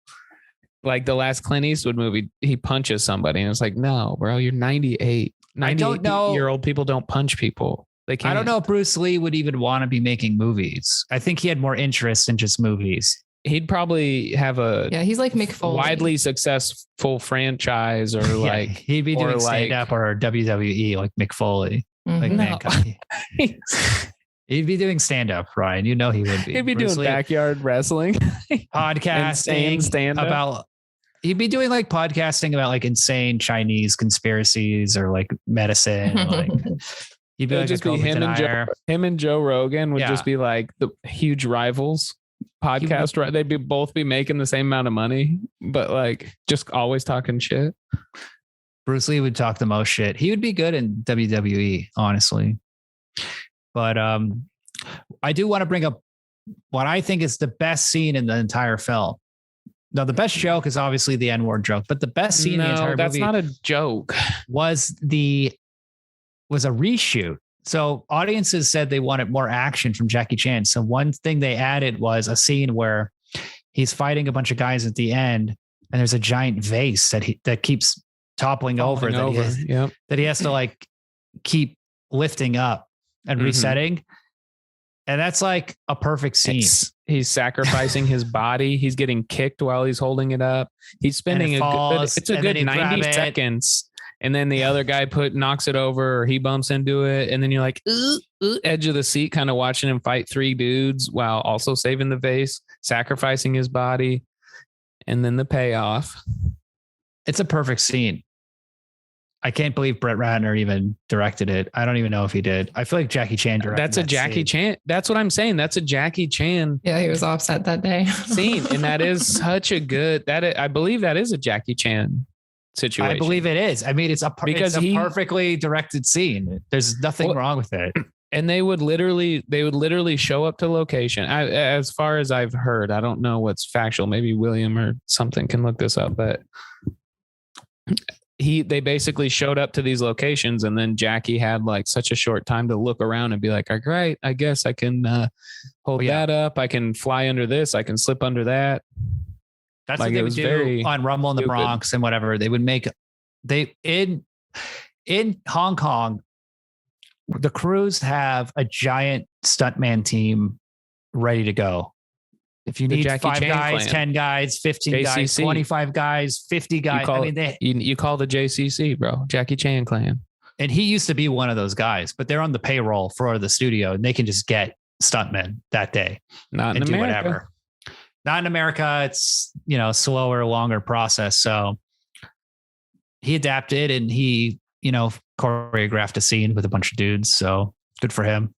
Like the last Clint Eastwood movie, he punches somebody and it's like, no, bro, you're 98. 98-year-old people don't punch people. They can't. I don't know if Bruce Lee would even want to be making movies. I think he had more interest in just movies. He'd probably have he's like Mick Foley. Widely successful franchise or like he'd be doing stand-up or WWE like Mick Foley. Mm-hmm. Like he'd be doing stand-up, Ryan. You know he would be. He'd be Bruce doing backyard wrestling. Podcasting stand-up. About he'd be doing like podcasting about like insane Chinese conspiracies or like medicine. Like he'd be like just be him and Joe Rogan would just be like the huge rivals. Podcast, right? They'd both be making the same amount of money, but like just always talking shit. Bruce Lee would talk the most shit. He would be good in WWE, honestly. But I do want to bring up what I think is the best scene in the entire film. Now, the best joke is obviously the N-word joke, but the best scene in the entire movie. That's not a joke. Was a reshoot. So audiences said they wanted more action from Jackie Chan. So one thing they added was a scene where he's fighting a bunch of guys at the end, and there's a giant vase that keeps toppling over. That he has to like keep lifting up and resetting. And that's like a perfect scene. He's sacrificing his body. He's getting kicked while he's holding it up. He's spending a good 90 seconds. And then the other guy knocks it over, or he bumps into it. And then you're like, edge of the seat, kind of watching him fight three dudes while also saving the vase, sacrificing his body. And then the payoff. It's a perfect scene. I can't believe Brett Rattner even directed it. I don't even know if he did. I feel like Jackie Chan directed That's a Jackie Chan. That's what I'm saying. That's a Jackie Chan. Yeah, he was offset that day. Scene. And that is such a good, I believe that is a Jackie Chan situation. I believe it is. I mean, it's a perfectly directed scene. There's nothing wrong with it. And they would literally show up to location. As far as I've heard, I don't know what's factual. Maybe William or something can look this up, but they basically showed up to these locations, and then Jackie had like such a short time to look around and be like, all right, I guess I can hold that up. I can fly under this. I can slip under that. That's like what they would do on Rumble in the Bronx and whatever. They would make in Hong Kong, the crews have a giant stuntman team ready to go. If you need 5 guys, clan. 10 guys, 15 JCC. Guys, 25 guys, 50 guys. You call the JCC, bro, Jackie Chan clan. And he used to be one of those guys, but they're on the payroll for the studio and they can just get stuntmen that day. Not in America. Whatever. Not in America. It's, slower, longer process. So he adapted and he, choreographed a scene with a bunch of dudes. So good for him.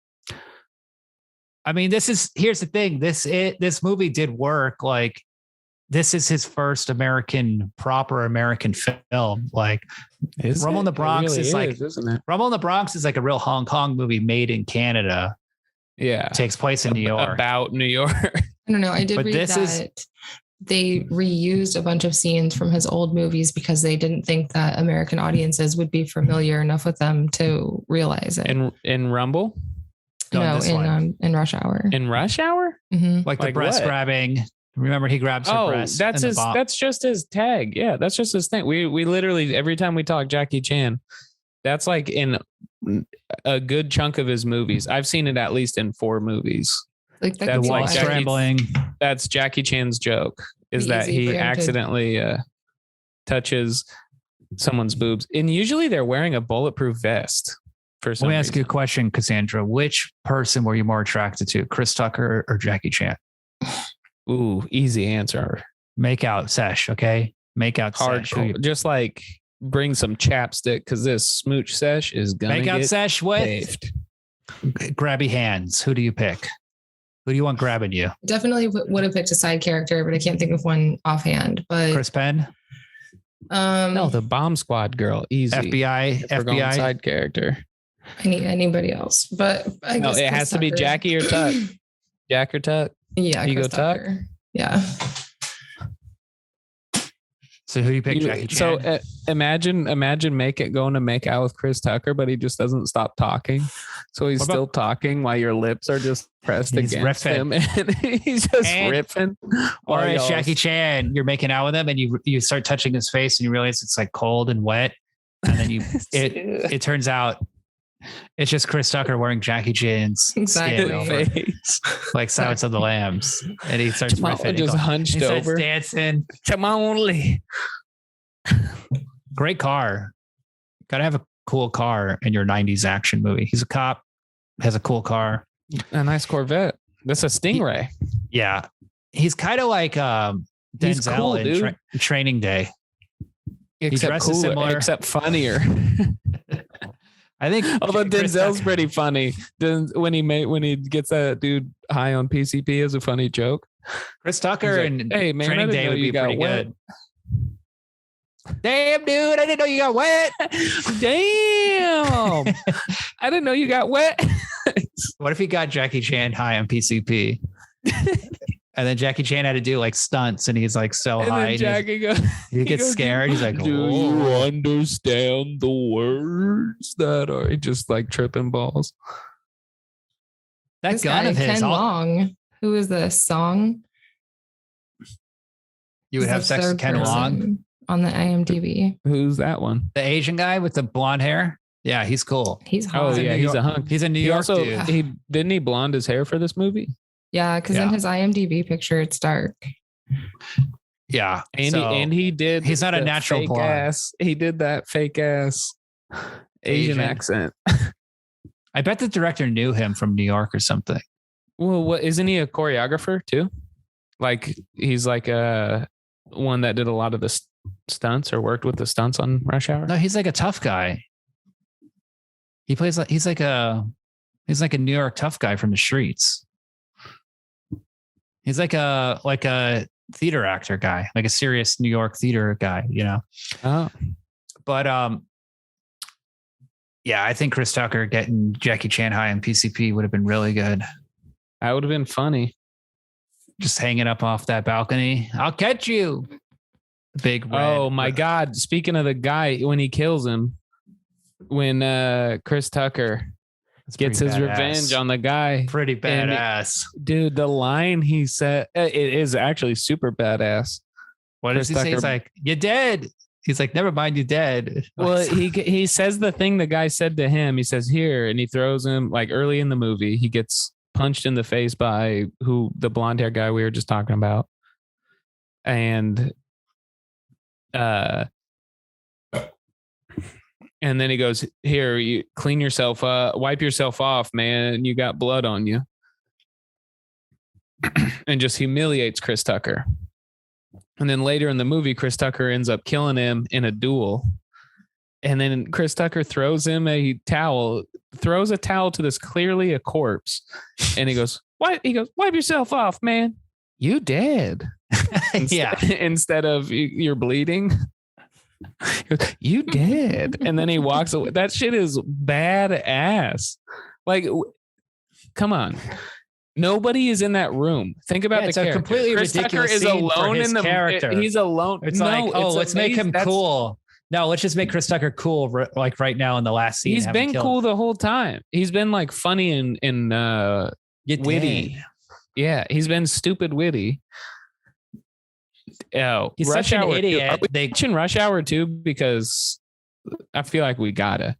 I mean, here's the thing. This movie did work. Like, this is his first proper American film. Like, Rumble in the Bronx isn't it? Rumble in the Bronx is like a real Hong Kong movie made in Canada. Yeah. It takes place in New York. About New York. I don't know. I did read that they reused a bunch of scenes from his old movies because they didn't think that American audiences would be familiar enough with them to realize it. In Rumble? No, in Rush Hour. In Rush Hour? Mm-hmm. Like the breast grabbing. Remember, he grabs her breast. That's just his tag. Yeah, that's just his thing. We literally, every time we talk Jackie Chan, that's like in a good chunk of his movies. I've seen it at least in 4 movies. Like that's like scrambling. That's Jackie Chan's joke, is that he accidentally touches someone's boobs. And usually they're wearing a bulletproof vest. Let me ask you a question, Cassandra. Which person were you more attracted to, Chris Tucker or Jackie Chan? Ooh, easy answer. Make out sesh, okay? Make out sesh. Just like bring some chapstick because this smooch sesh is gonna make out sesh with grabby hands. Who do you pick? Who do you want grabbing you? Definitely would have picked a side character, but I can't think of one offhand. But Chris Penn. No, the Bomb Squad girl. Easy. FBI side character. Anybody else, but I guess it has to be Jackie or Tuck. Jack or Tuck. Yeah, you go Tuck. Yeah. So who do you pick, Jackie Chan? So imagine going to make out with Chris Tucker, but he just doesn't stop talking. So he's still talking while your lips are just pressed against him, and he's just ripping. Or it's Jackie Chan, you're making out with him, and you start touching his face, and you realize it's like cold and wet, and then it turns out it's just Chris Tucker wearing Jackie Chan's skin over, like Silence of the Lambs, and he starts riffing, just hunched over, dancing. Come on, Lee. Great car. Gotta have a cool car in your 90s action movie. He's a cop, has a cool car, a nice Corvette. That's a Stingray. He's kind of like Denzel cool, in Training Day. Except cooler, except funnier. I think, although Denzel's pretty funny. When he gets that dude high on PCP is a funny joke. Chris Tucker and hey man, Training Day would be pretty good. Damn, dude, I didn't know you got wet. Damn, I didn't know you got wet. What if he got Jackie Chan high on PCP? And then Jackie Chan had to do like stunts, and he's like so high. He gets scared. He's like, "Do you understand the words that are just like tripping balls?" That this gun guy, of his, Ken Long. Who is this song? You would have sex with Ken Long on the IMDb. Who's that one? The Asian guy with the blonde hair. Yeah, he's cool. He's hot. Oh yeah, he's a hunk. He's a New York dude. He didn't he blonde his hair for this movie? Yeah, because in his IMDb picture, it's dark. Yeah, and he did. He's not a natural blonde. He did that fake ass Asian accent. I bet the director knew him from New York or something. Well, what isn't he a choreographer too? Like he's like a one that did a lot of the stunts or worked with the stunts on Rush Hour. No, he's like a tough guy. He plays like he's like a New York tough guy from the streets. He's like a theater actor guy, like a serious New York theater guy, you know? Oh, but, yeah, I think Chris Tucker getting Jackie Chan high on PCP would have been really good. That would have been funny. Just hanging up off that balcony. I'll catch you. Big red. Oh my God. Speaking of the guy, when he kills him, when Chris Tucker gets his revenge on the guy. Pretty badass. Dude, the line he said, it is actually super badass. What does he say? He's like, "You're dead." He's like, "Never mind, you're dead." Well, he says the thing the guy said to him. He says, "Here," and he throws him like early in the movie. He gets punched in the face by the blonde hair guy we were just talking about. And and then he goes, "Here, you clean yourself up, wipe yourself off, man. You got blood on you." And just humiliates Chris Tucker. And then later in the movie, Chris Tucker ends up killing him in a duel. And then Chris Tucker throws him a towel to this clearly a corpse. And he goes, "Wipe yourself off, man. You dead." Instead of you're bleeding. You dead. And then he walks away. That shit is badass. Like, come on. Nobody is in that room. Think about the character. Completely Chris Tucker is alone in the character. He's alone. It's let's make him cool. No, let's just make Chris Tucker cool. Like right now in the last scene. He's been cool the whole time. He's been like funny and witty. Yeah, he's been stupid witty. Oh, he's such an idiot. Are we watching Rush Hour 2? Because I feel like we gotta.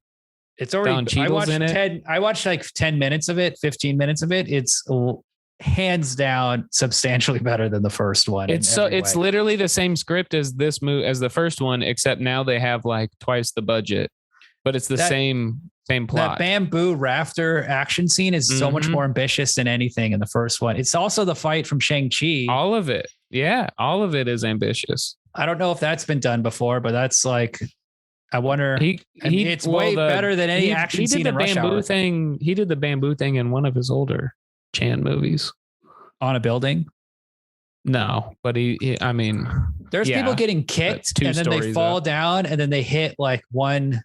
It's already. I watched like 10 minutes of it, 15 minutes of it. It's hands down substantially better than the first one. It's literally the same script as this movie as the first one, except now they have like twice the budget, but it's the same plot. That bamboo rafter action scene is so much more ambitious than anything in the first one. It's also the fight from Shang-Chi. All of it. Yeah. All of it is ambitious. I don't know if that's been done before, but that's like, I wonder. It's way better than any action scene in Rush Hour. He did the bamboo thing in one of his older Chan movies. On a building? No, but there's people getting kicked and then they fall down and then they hit like one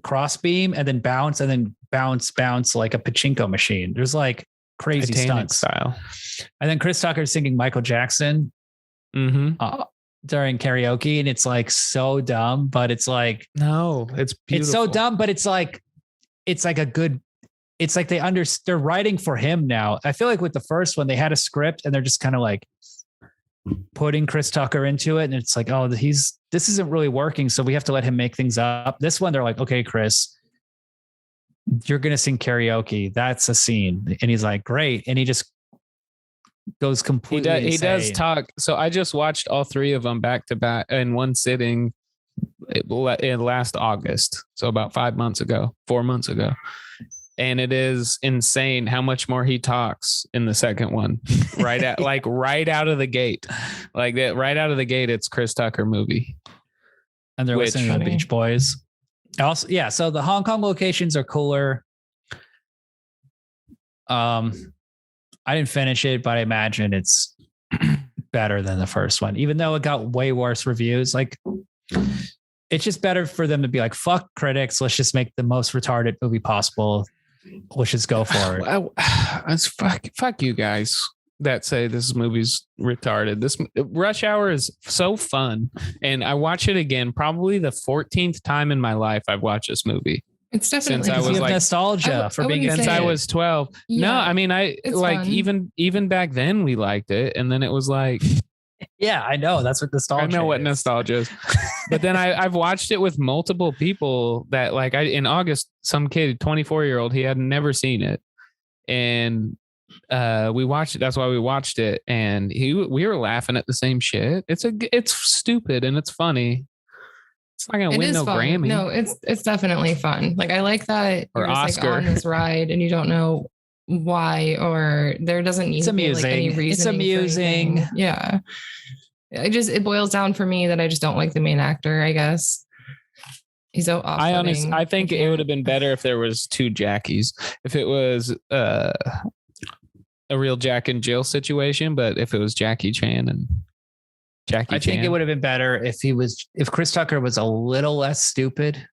crossbeam and then bounce like a pachinko machine. There's like crazy Titanic stunts style. And then Chris Tucker singing Michael Jackson. Mm-hmm. during karaoke, and it's like so dumb, but it's like, no, it's beautiful. It's so dumb, but it's like a good, it's like they're writing for him now. I feel like with the first one, they had a script and they're just kind of like putting Chris Tucker into it. And it's like, oh, this isn't really working. So we have to let him make things up. This one, they're like, okay, Chris, you're going to sing karaoke. That's a scene. And he's like, great. And he just goes completely He does talk. So I just watched all three of them back to back in one sitting in last August. So about 4 months ago. And it is insane how much more he talks in the second one. Right out of the gate. Like that, right out of the gate, it's Chris Tucker movie. And they're listening to the Beach Boys. Also, yeah. So the Hong Kong locations are cooler. I didn't finish it, but I imagine it's better than the first one, even though it got way worse reviews. Like, it's just better for them to be like, fuck critics. Let's just make the most retarded movie possible. Let's just go for it. Fuck you guys that say this movie's retarded. This Rush Hour is so fun. And I watch it again, probably the 14th time in my life I've watched this movie. It's definitely since I was like nostalgia for being since I was 12. Yeah, no, I mean, it's like fun. even back then we liked it. And then it was like, yeah, I know. That's what nostalgia is. I know what nostalgia is. But then I've watched it with multiple people that like in August, some kid, 24-year-old, he had never seen it. And we watched it. That's why we watched it. And we were laughing at the same shit. It's stupid and it's funny. It's not gonna win no fun. Grammy. No, it's definitely fun. Like I like that or you're just, like, on this ride and you don't know why, or there doesn't need to be like any reason. It's amusing. Yeah. It boils down for me that I just don't like the main actor, I guess. He's so off-putting. I think it would have been better if there was two Jackies. If it was a real Jack and Jill situation, but if it was Jackie Chan and Jackie Chan. I think it would have been better if Chris Tucker was a little less stupid.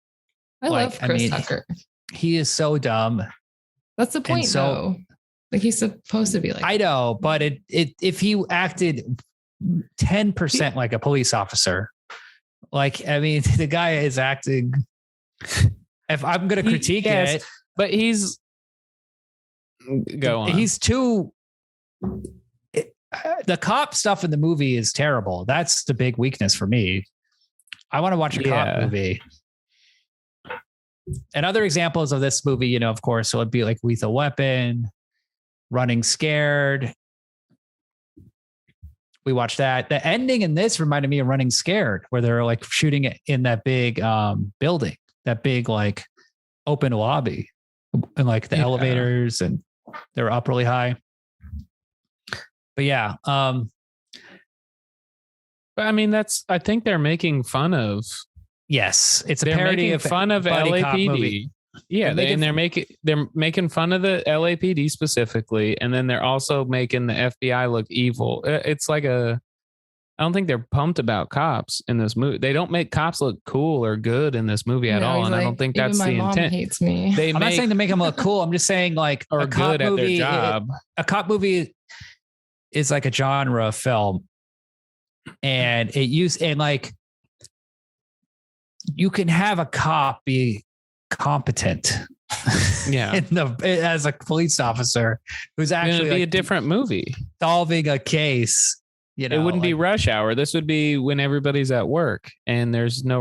I love Chris Tucker. He is so dumb. That's the point, though. Like he's supposed to be like. I know, but if he acted 10% like a police officer, like I mean, the guy is acting. If I'm going to critique it, but he's go on. He's too. The cop stuff in the movie is terrible. That's the big weakness for me. I want to watch a cop movie. And other examples of this movie, of course, it would be like Lethal Weapon, Running Scared. We watched that. The ending in this reminded me of Running Scared, where they're like shooting it in that big building, that big like open lobby, and like the elevators, and they're up really high. But yeah. But I mean, I think they're making fun of. Yes, it's a parody of fun of LAPD. Yeah, they're making fun of the LAPD specifically, and then they're also making the FBI look evil. It's like I don't think they're pumped about cops in this movie. They don't make cops look cool or good in this movie at all, and I don't think that's the intent. Mom hates me. I'm not saying to make them look cool. I'm just saying like or good at their job. A cop movie is like a genre of film, and like. You can have a cop be competent, as a police officer who's actually be a different movie solving a case. It wouldn't be Rush Hour. This would be when everybody's at work and there's no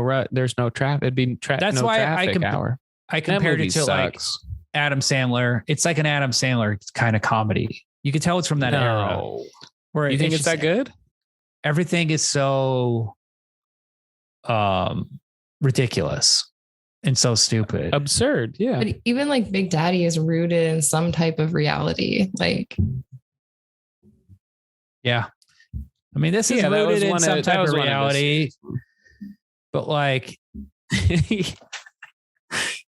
traffic. It'd be that's why traffic hour. I compared it to like Adam Sandler. It's like an Adam Sandler kind of comedy. You can tell it's from that era. Where you think it's that good? Everything is so ridiculous and so stupid, absurd. Yeah, but even like Big Daddy is rooted in some type of reality. Like, yeah, I mean, this is rooted in some type of reality, but like,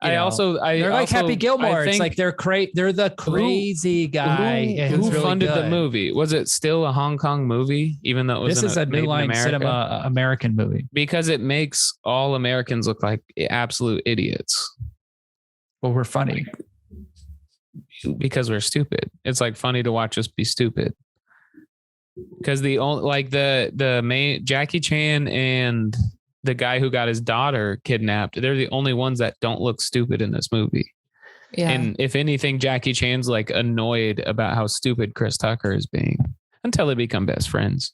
they're like Happy Gilmore. It's like they're the crazy guy who funded the movie. Was it still a Hong Kong movie, even though it was a New Line Cinema American movie? Because it makes all Americans look like absolute idiots. Well, we're funny because we're stupid. It's like funny to watch us be stupid. Because the only like the main Jackie Chan and the guy who got his daughter kidnapped, they're the only ones that don't look stupid in this movie. Yeah. And if anything, Jackie Chan's like annoyed about how stupid Chris Tucker is being until they become best friends.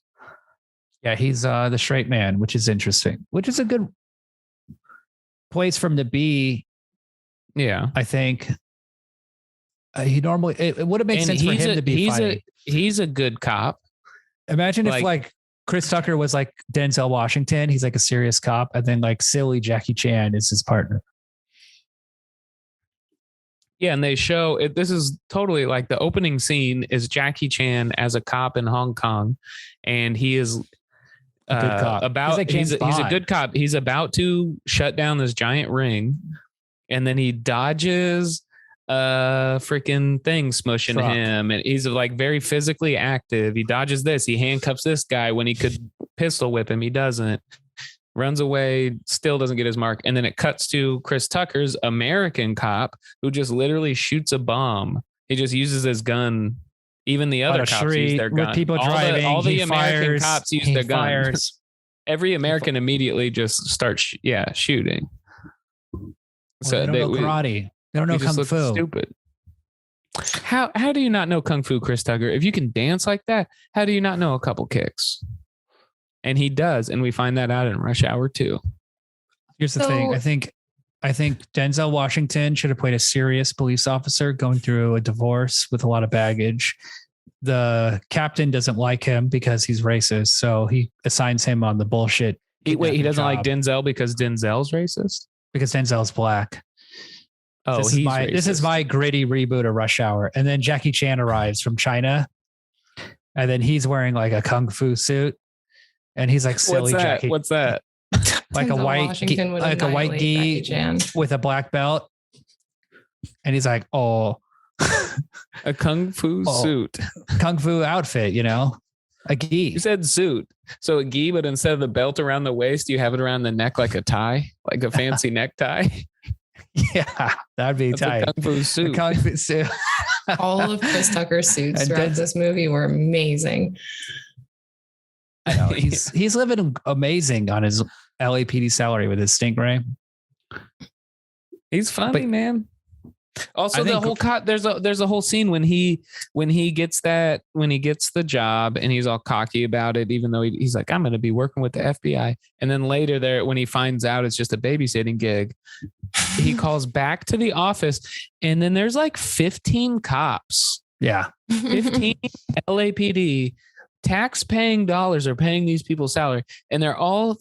Yeah, he's the straight man, which is interesting, which is a good place for him to be. Yeah, I think he normally it would have made sense for him to be funny. He's a good cop. Imagine if like Chris Tucker was like Denzel Washington. He's like a serious cop. And then like silly Jackie Chan is his partner. Yeah. And they show it. This is totally like the opening scene is Jackie Chan as a cop in Hong Kong. And he is a good cop. He's a good cop. He's about to shut down this giant ring. And then he dodges freaking thing smushing him, and he's like very physically active. He dodges this, he handcuffs this guy when he could pistol whip him, he doesn't, runs away, still doesn't get his mark. And then it cuts to Chris Tucker's American cop who just literally shoots a bomb. He just uses his gun. Even the other cops use their gun. With people driving, all the American cops use their guns. Every American immediately just starts shooting. So they don't know karate. They don't know kung fu. Stupid. How do you not know kung fu, Chris Tucker? If you can dance like that, how do you not know a couple kicks? And he does, and we find that out in Rush Hour 2. Here's the thing. I think Denzel Washington should have played a serious police officer going through a divorce with a lot of baggage. The captain doesn't like him because he's racist, so he assigns him on the bullshit. He doesn't like Denzel because Denzel's racist? Because Denzel's black. Oh, this is my gritty reboot of Rush Hour. And then Jackie Chan arrives from China. And then he's wearing like a kung fu suit. And he's like silly Jackie. What's that? Like a white gi with a black belt. And he's like, oh. A kung fu suit. Kung fu outfit, you know? A gi. You said suit. So a gi, but instead of the belt around the waist, you have it around the neck like a tie, like a fancy necktie. Yeah, that'd be tight. A kung fu suit. Kung fu suit. All of Chris Tucker's suits throughout this movie were amazing. I know he's living amazing on his LAPD salary with his Stingray. He's funny, man. Also, the whole there's a whole scene when he gets the job and he's all cocky about it, even though he's like, I'm going to be working with the FBI. And then later there, when he finds out it's just a babysitting gig, he calls back to the office, and then there's like 15 cops. Yeah. 15 LAPD tax-paying dollars are paying these people salary, and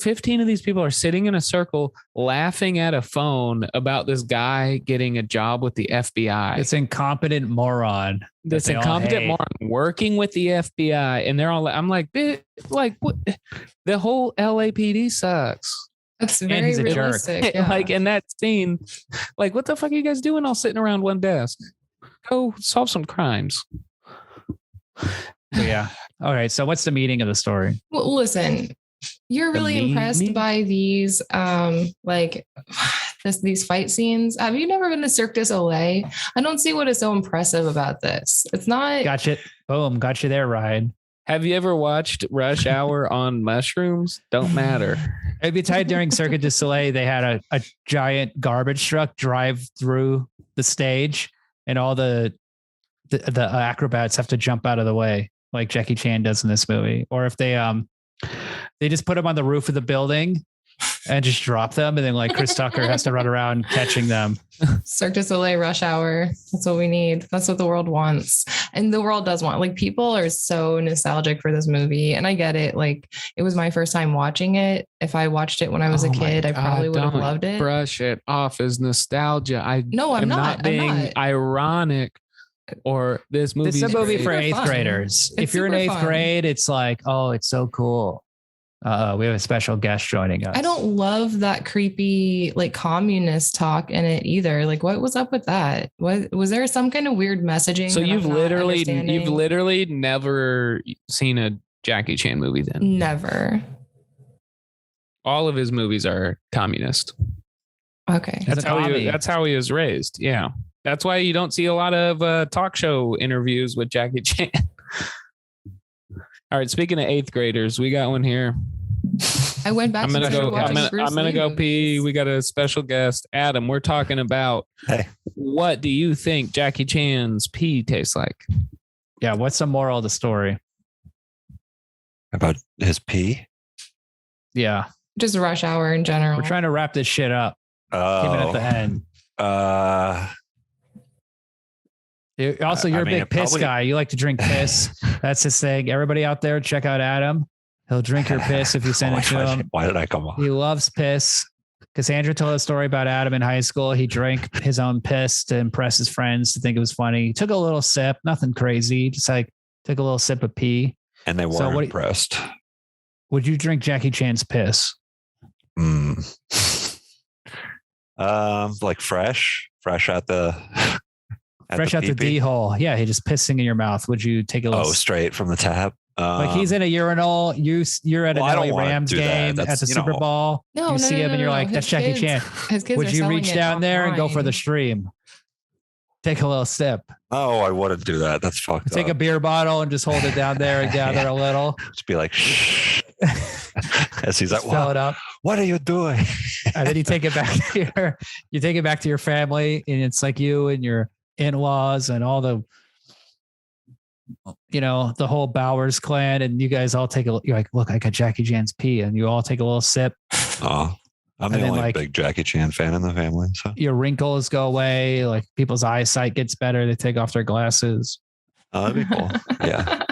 15 of these people are sitting in a circle laughing at a phone about this guy getting a job with the FBI. It's incompetent moron. This incompetent moron working with the FBI, and they're all. I'm like, what? The whole LAPD sucks. That's very realistic. Yeah. Like in that scene, like, what the fuck are you guys doing all sitting around one desk? Go solve some crimes. Yeah. All right. So what's the meaning of the story? Well, listen, you're really impressed by these, these fight scenes. Have you never been to Cirque du Soleil? I don't see what is so impressive about this. It's not. Gotcha. Boom. Got you there, Ryan. Have you ever watched Rush Hour on mushrooms? Don't matter. It'd be tight during Cirque du Soleil. They had a giant garbage truck drive through the stage, and all the acrobats have to jump out of the way, like Jackie Chan does in this movie. Or if they just put them on the roof of the building and just drop them, and then like Chris Tucker has to run around catching them. Cirque du Soleil Rush Hour. That's what we need. That's what the world wants. And the world does want. Like, people are so nostalgic for this movie. And I get it. Like, it was my first time watching it. If I watched it when I was a kid, I probably would have loved it. Brush it off as nostalgia. I'm not being ironic. Or this movie. It's a movie for eighth graders. If you're in eighth grade, it's like, oh, it's so cool. We have a special guest joining us. I don't love that creepy, like, communist talk in it either. Like, what was up with that? Was there some kind of weird messaging? So you've literally never seen a Jackie Chan movie then? Never. All of his movies are communist. Okay. That's how he was raised. Yeah. That's why you don't see a lot of talk show interviews with Jackie Chan. All right. Speaking of 8th graders, we got one here. I went back. I'm gonna go pee. We got a special guest, Adam. We're talking about what do you think Jackie Chan's pee tastes like? Yeah, what's the moral of the story? About his pee? Yeah. Just Rush Hour in general. We're trying to wrap this shit up. Keep it at the end. You're a big piss guy. You like to drink piss. That's his thing. Everybody out there, check out Adam. He'll drink your piss if you send it to him. Why did I come on? He loves piss. Cassandra told a story about Adam in high school. He drank his own piss to impress his friends, to think it was funny. He took a little sip, nothing crazy, just like took a little sip of pee. And they weren't impressed. Would you drink Jackie Chan's piss? Like fresh out the D hole. Yeah, he just pissing in your mouth. Would you take a little? Straight from the tap. Like he's in a urinal. You're at an LA Rams game at the Super Bowl. You see him and you're like, that's Jackie Chan. Would you reach down there and go for the stream? Take a little sip. Oh, I wouldn't do that. That's fucked up. Take a beer bottle and just hold it down there and gather a little. Just be like, shh. As he's like, fill it up. What are you doing? And then you take it back to your family, and it's like you and your in-laws and all the whole Bowers clan, and you guys all you're like, look, I got Jackie Chan's pee, and you all take a little sip. Oh, I'm the only big Jackie Chan fan in the family. So your wrinkles go away, like people's eyesight gets better. They take off their glasses. Oh, that'd be cool. Yeah.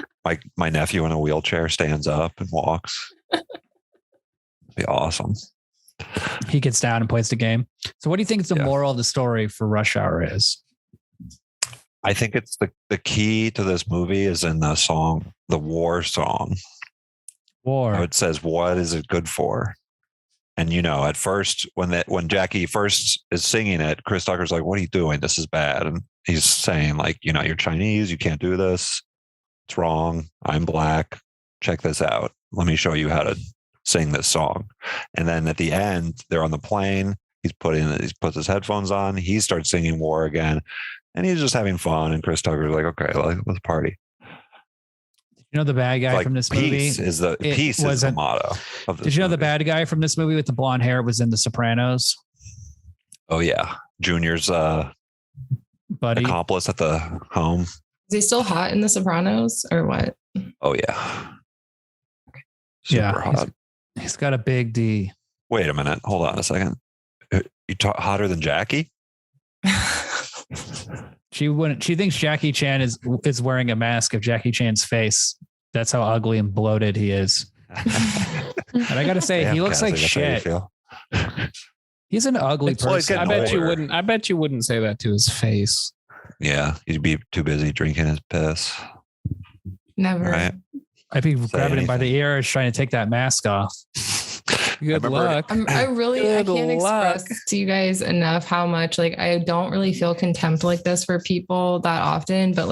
My nephew in a wheelchair stands up and walks. It'd be awesome. He gets down and plays the game. So what do you think the moral of the story for Rush Hour is? I think it's the key to this movie is in the song, the war song. War. It says, what is it good for? And, at first, when Jackie first is singing it, Chris Tucker's like, what are you doing? This is bad. And he's saying, like, you're Chinese. You can't do this. It's wrong. I'm black. Check this out. Let me show you how to sing this song. And then at the end, they're on the plane. He puts his headphones on. He starts singing War again. And he's just having fun. And Chris Tucker's like, okay, let's party. The bad guy from this movie? Peace is the motto of this. Did you know the bad guy from this movie with the blonde hair was in The Sopranos? Oh, yeah. Junior's buddy, accomplice at the home. Is he still hot in The Sopranos or what? Oh, yeah. Super hot. He's got a big D. Wait a minute. Hold on a second. You talk hotter than Jackie? She thinks Jackie Chan is wearing a mask of Jackie Chan's face. That's how ugly and bloated he is. And I got to say, he looks like shit. He's an ugly person. I bet you wouldn't say that to his face. Yeah, he'd be too busy drinking his piss. Never. Right? I'd be grabbing him by the ears, trying to take that mask off. Good luck. I can't express to you guys enough how much I don't really feel contempt like this for people that often, but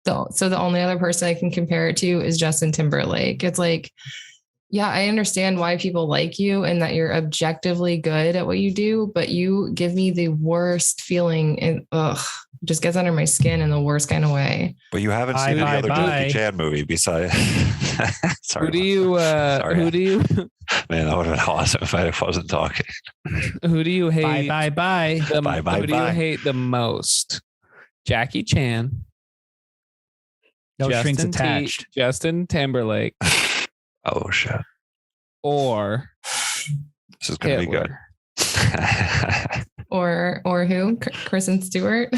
the only other person I can compare it to is Justin Timberlake. It's like, yeah, I understand why people like you and that you're objectively good at what you do, but you give me the worst feeling and just gets under my skin in the worst kind of way. But you haven't seen any other Jackie Chan movie besides. Sorry. Who do you? Man, that would have been awesome if I wasn't talking. Who do you hate? Bye. Who do you hate the most? Jackie Chan. No strings attached. Justin Timberlake. Oh shit. Or this is gonna Hitler. be good. Or who? Kristen Stewart.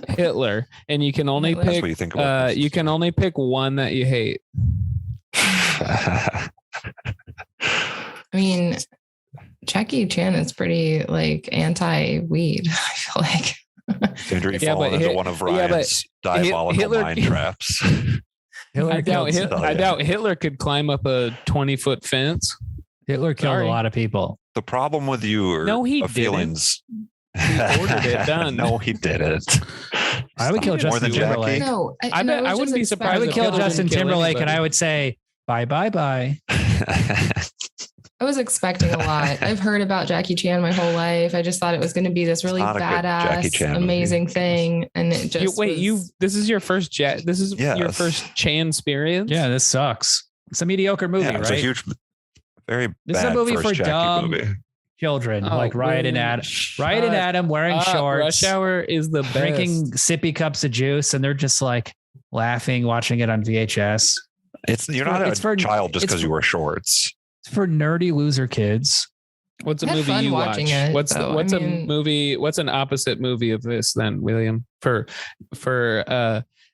Hitler, and you can only pick. What you think about you can only pick one that you hate. I mean, Jackie Chan is pretty anti-weed. I feel like. Sandra, you fall into one of Ryan's diabolical mind traps. I doubt Hitler could climb up a 20-foot fence. Hitler killed a lot of people. The problem with you are feelings. He ordered it done. No, he didn't. I would kill Justin Timberlake. No, I wouldn't be surprised. I would kill Justin Timberlake, and I would say bye. I was expecting a lot. I've heard about Jackie Chan my whole life. I just thought it was going to be this really badass, amazing thing, and it just this is your first your first Chan experience. Yeah, this sucks. It's a mediocre movie, right? It's a huge, very this bad is a movie first for Jackie dumb movie. children, like Riot and Adam wearing shorts. Rush Hour is the best. Drinking sippy cups of juice, and they're just like laughing, watching it on VHS. You're not a child just because you wear shorts. It's for nerdy loser kids. What's a movie you watch? What's a movie? What's an opposite movie of this then, William? For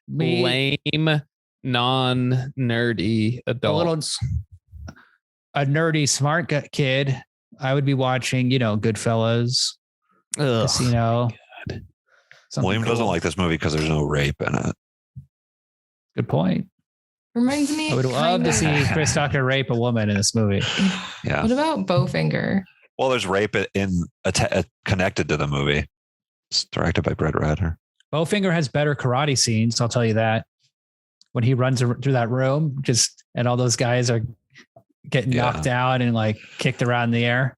lame, non-nerdy adults. A nerdy smart kid. I would be watching, Goodfellas, Casino. William doesn't like this movie because there's no rape in it. Good point. Reminds me. I would love to see Chris Tucker rape a woman in this movie. Yeah. What about Bowfinger? Well, there's rape connected to the movie. It's directed by Brett Rattner. Bowfinger has better karate scenes. I'll tell you that. When he runs through that room, and all those guys are getting knocked out and like kicked around in the air,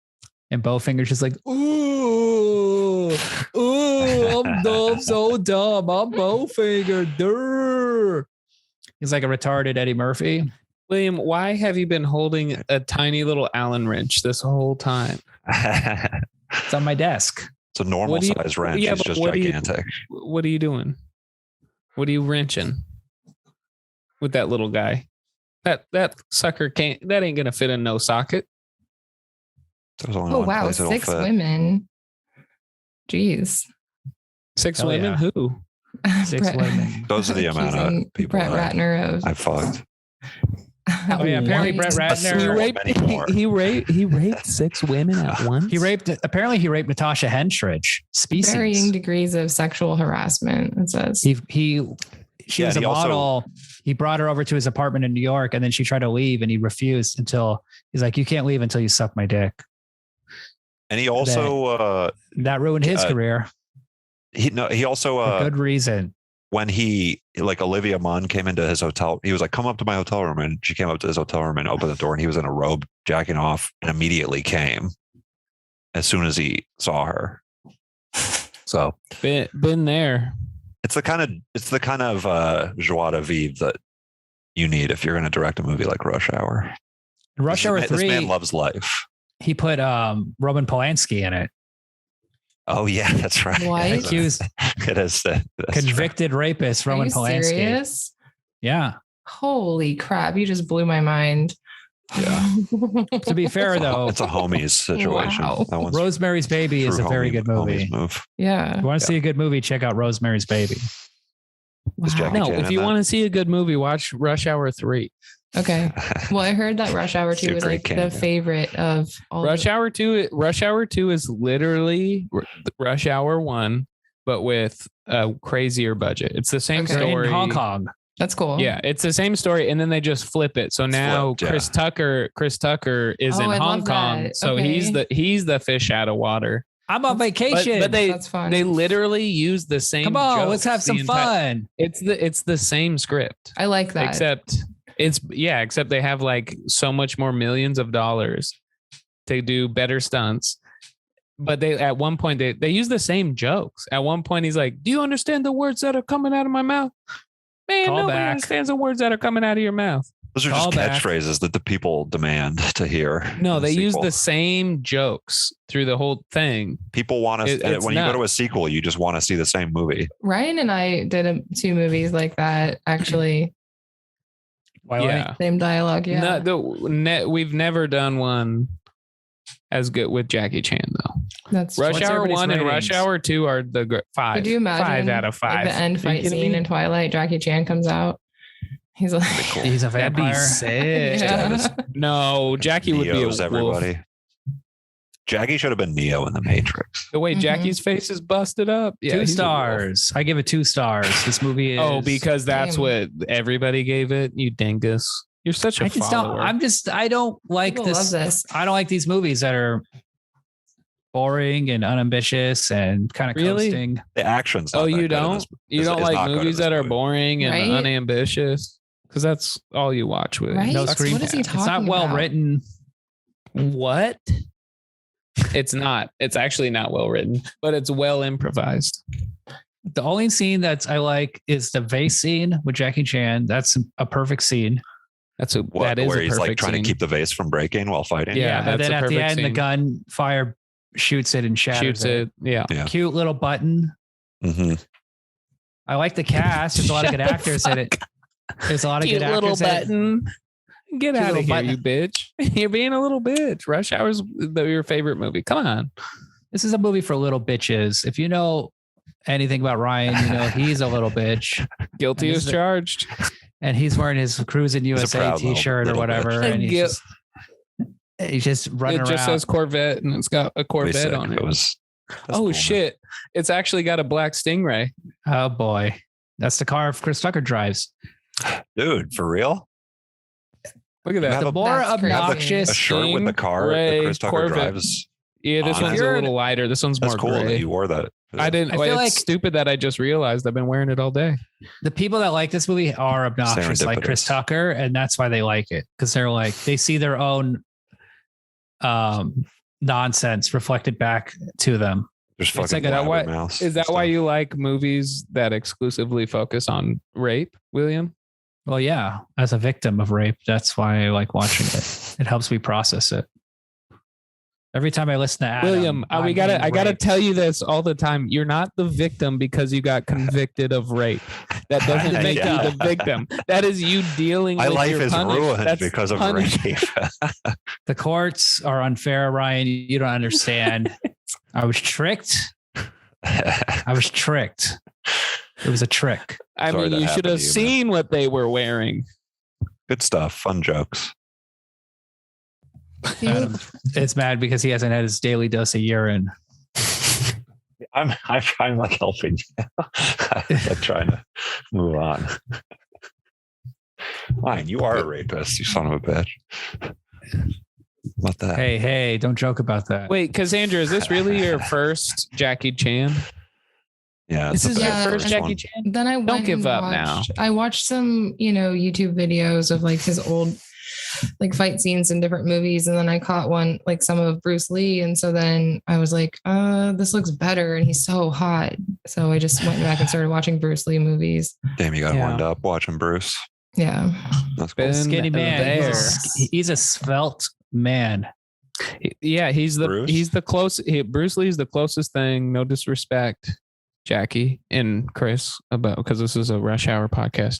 and Bowfinger's just like, ooh, I'm dumb, so dumb. I'm Bowfinger. Durr. He's like a retarded Eddie Murphy. William, why have you been holding a tiny little Allen wrench this whole time? It's on my desk. It's a normal size wrench. It's just gigantic. What are you doing? What are you wrenching with that little guy? That sucker that ain't gonna fit in no socket. Oh wow, 6 women. Jeez. 6 women? Yeah. Who? 6 women. Those are the amount of people Brett Rattner I fucked. Oh yeah, apparently Brett Rattner he raped 6 women at once. He raped Natasha Henstridge. Species. Varying degrees of sexual harassment, it says. She was a model. He brought her over to his apartment in New York, and then she tried to leave, and he refused until he's like, "You can't leave until you suck my dick." And he also that ruined his career. He also for good reason. When Olivia Munn came into his hotel, he was like, "Come up to my hotel room," and she came up to his hotel room and opened the door, and he was in a robe jacking off, and immediately came as soon as he saw her. So been there. It's the kind of joie de vivre that you need if you're going to direct a movie like Rush Hour. Rush Hour 3. This man loves life. He put Roman Polanski in it. Oh yeah, that's right. What? Accused, it is convicted rapist Roman Polanski. Serious? Yeah. Holy crap! You just blew my mind. Yeah. To be fair, though, it's a homies situation. Wow. Rosemary's Baby is a very good movie. Yeah. If you want to see a good movie, check out Rosemary's Baby. Wow. No, if you want to see a good movie, watch Rush Hour 3. Okay. Well, I heard that Rush Hour 2 was like the favorite of all. Rush Hour 2 is literally Rush Hour 1, but with a crazier budget. It's the same story. In Hong Kong. That's cool. Yeah, it's the same story, and then they just flip it. So now Chris Tucker is in Hong Kong. So he's the fish out of water. I'm on vacation. But they literally use the same. Come on, jokes let's have some fun. It's the same script. I like that. Except they have like so much more millions of dollars to do better stunts. But they at one point they use the same jokes. At one point he's like, "Do you understand the words that are coming out of my mouth?" Man, nobody understands the words that are coming out of your mouth. Those are just catchphrases that the people demand to hear. No, they use the same jokes through the whole thing. People want to, when you go to a sequel, you just want to see the same movie. Ryan and I did 2 movies like that, actually. Yeah. Same dialogue. Yeah. We've never done one as good with Jackie Chan, though. That's Rush Hour 1 and Rush Hour 2 are the 5. Could you imagine 5 out of 5. Like the end fight scene in Twilight, Jackie Chan comes out. He's like, he's a vampire. Yeah. No, Jackie would be everybody. Jackie should have been Neo in the Matrix. The way Jackie's face is busted up. Yeah, 2 stars. I give it 2 stars. This movie is. Oh, because that's what everybody gave it. You dingus. You're such a follower. I don't like People love this. I don't like these movies that are boring and unambitious and kind of coasting. The action's not you don't? You don't like movies that are boring and unambitious? Because that's all you watch with. Right? No screen. What is he talking It's not well about? written. What? It's not. It's actually not well written, but it's well improvised. The only scene I like is the vase scene with Jackie Chan. That's a perfect scene. That is where a he's like trying scene. to keep the vase from breaking while fighting. Yeah, and then at the end, scene. the gunfire shoots it and shatters it. Yeah. Cute little button. Mm-hmm. I like the cast. There's a lot of good actors in it. There's a lot of good actors in it. Get out of here, you bitch. You're being a little bitch. Rush Hour is your favorite movie. Come on. This is a movie for little bitches. If you know anything about Ryan, you know he's a little bitch. Guilty as charged. And he's wearing his Cruising USA t-shirt or whatever. Bitch. And he's just running around. It just says Corvette and it's got a Corvette on it. Cool, shit. It's actually got a black Stingray. Oh boy. That's the car Chris Tucker drives. Dude, for real? Look at that. The more obnoxious a shirt with the car that Chris Tucker Corvette. drives. Yeah, this one's a little lighter. This one's more cool gray. that you wore that. I didn't. I feel it's stupid that I just realized I've been wearing it all day. The people that like this movie are obnoxious, like Chris Tucker, and that's why they like it, because they're like they see their own nonsense reflected back to them. Just Is that why you like movies that exclusively focus on rape, William? Well, yeah, as a victim of rape, that's why I like watching it. It helps me process it. Every time I listen to Adam, William, I gotta tell you this all the time. You're not the victim because you got convicted of rape. That doesn't make you the victim. That is you dealing with life your is ruined because of rape. The courts are unfair, Ryan. You don't understand. I was tricked. It was a trick. I mean, you should have seen what they were wearing. Good stuff. Fun jokes. It's mad because he hasn't had his daily dose of urine. I'm like helping you. I'm trying to move on. Fine, you are a rapist, you son of a bitch. What that? Hey, don't joke about that. Wait, Cassandra, is this really your first Jackie Chan? Yeah, this is your first Jackie Chan. Then I don't give up now. I watched some, YouTube videos of like his old like fight scenes in different movies, and then I caught one like some of Bruce Lee, and so then I was like, this looks better, and he's so hot. So I just went back and started watching Bruce Lee movies. Damn, you got wind up watching Bruce. Yeah, that's cool. Skinny man. He's a svelte man. Yeah, he's the closest. Bruce Lee is the closest thing. No disrespect, Jackie and Chris, because this is a Rush Hour podcast.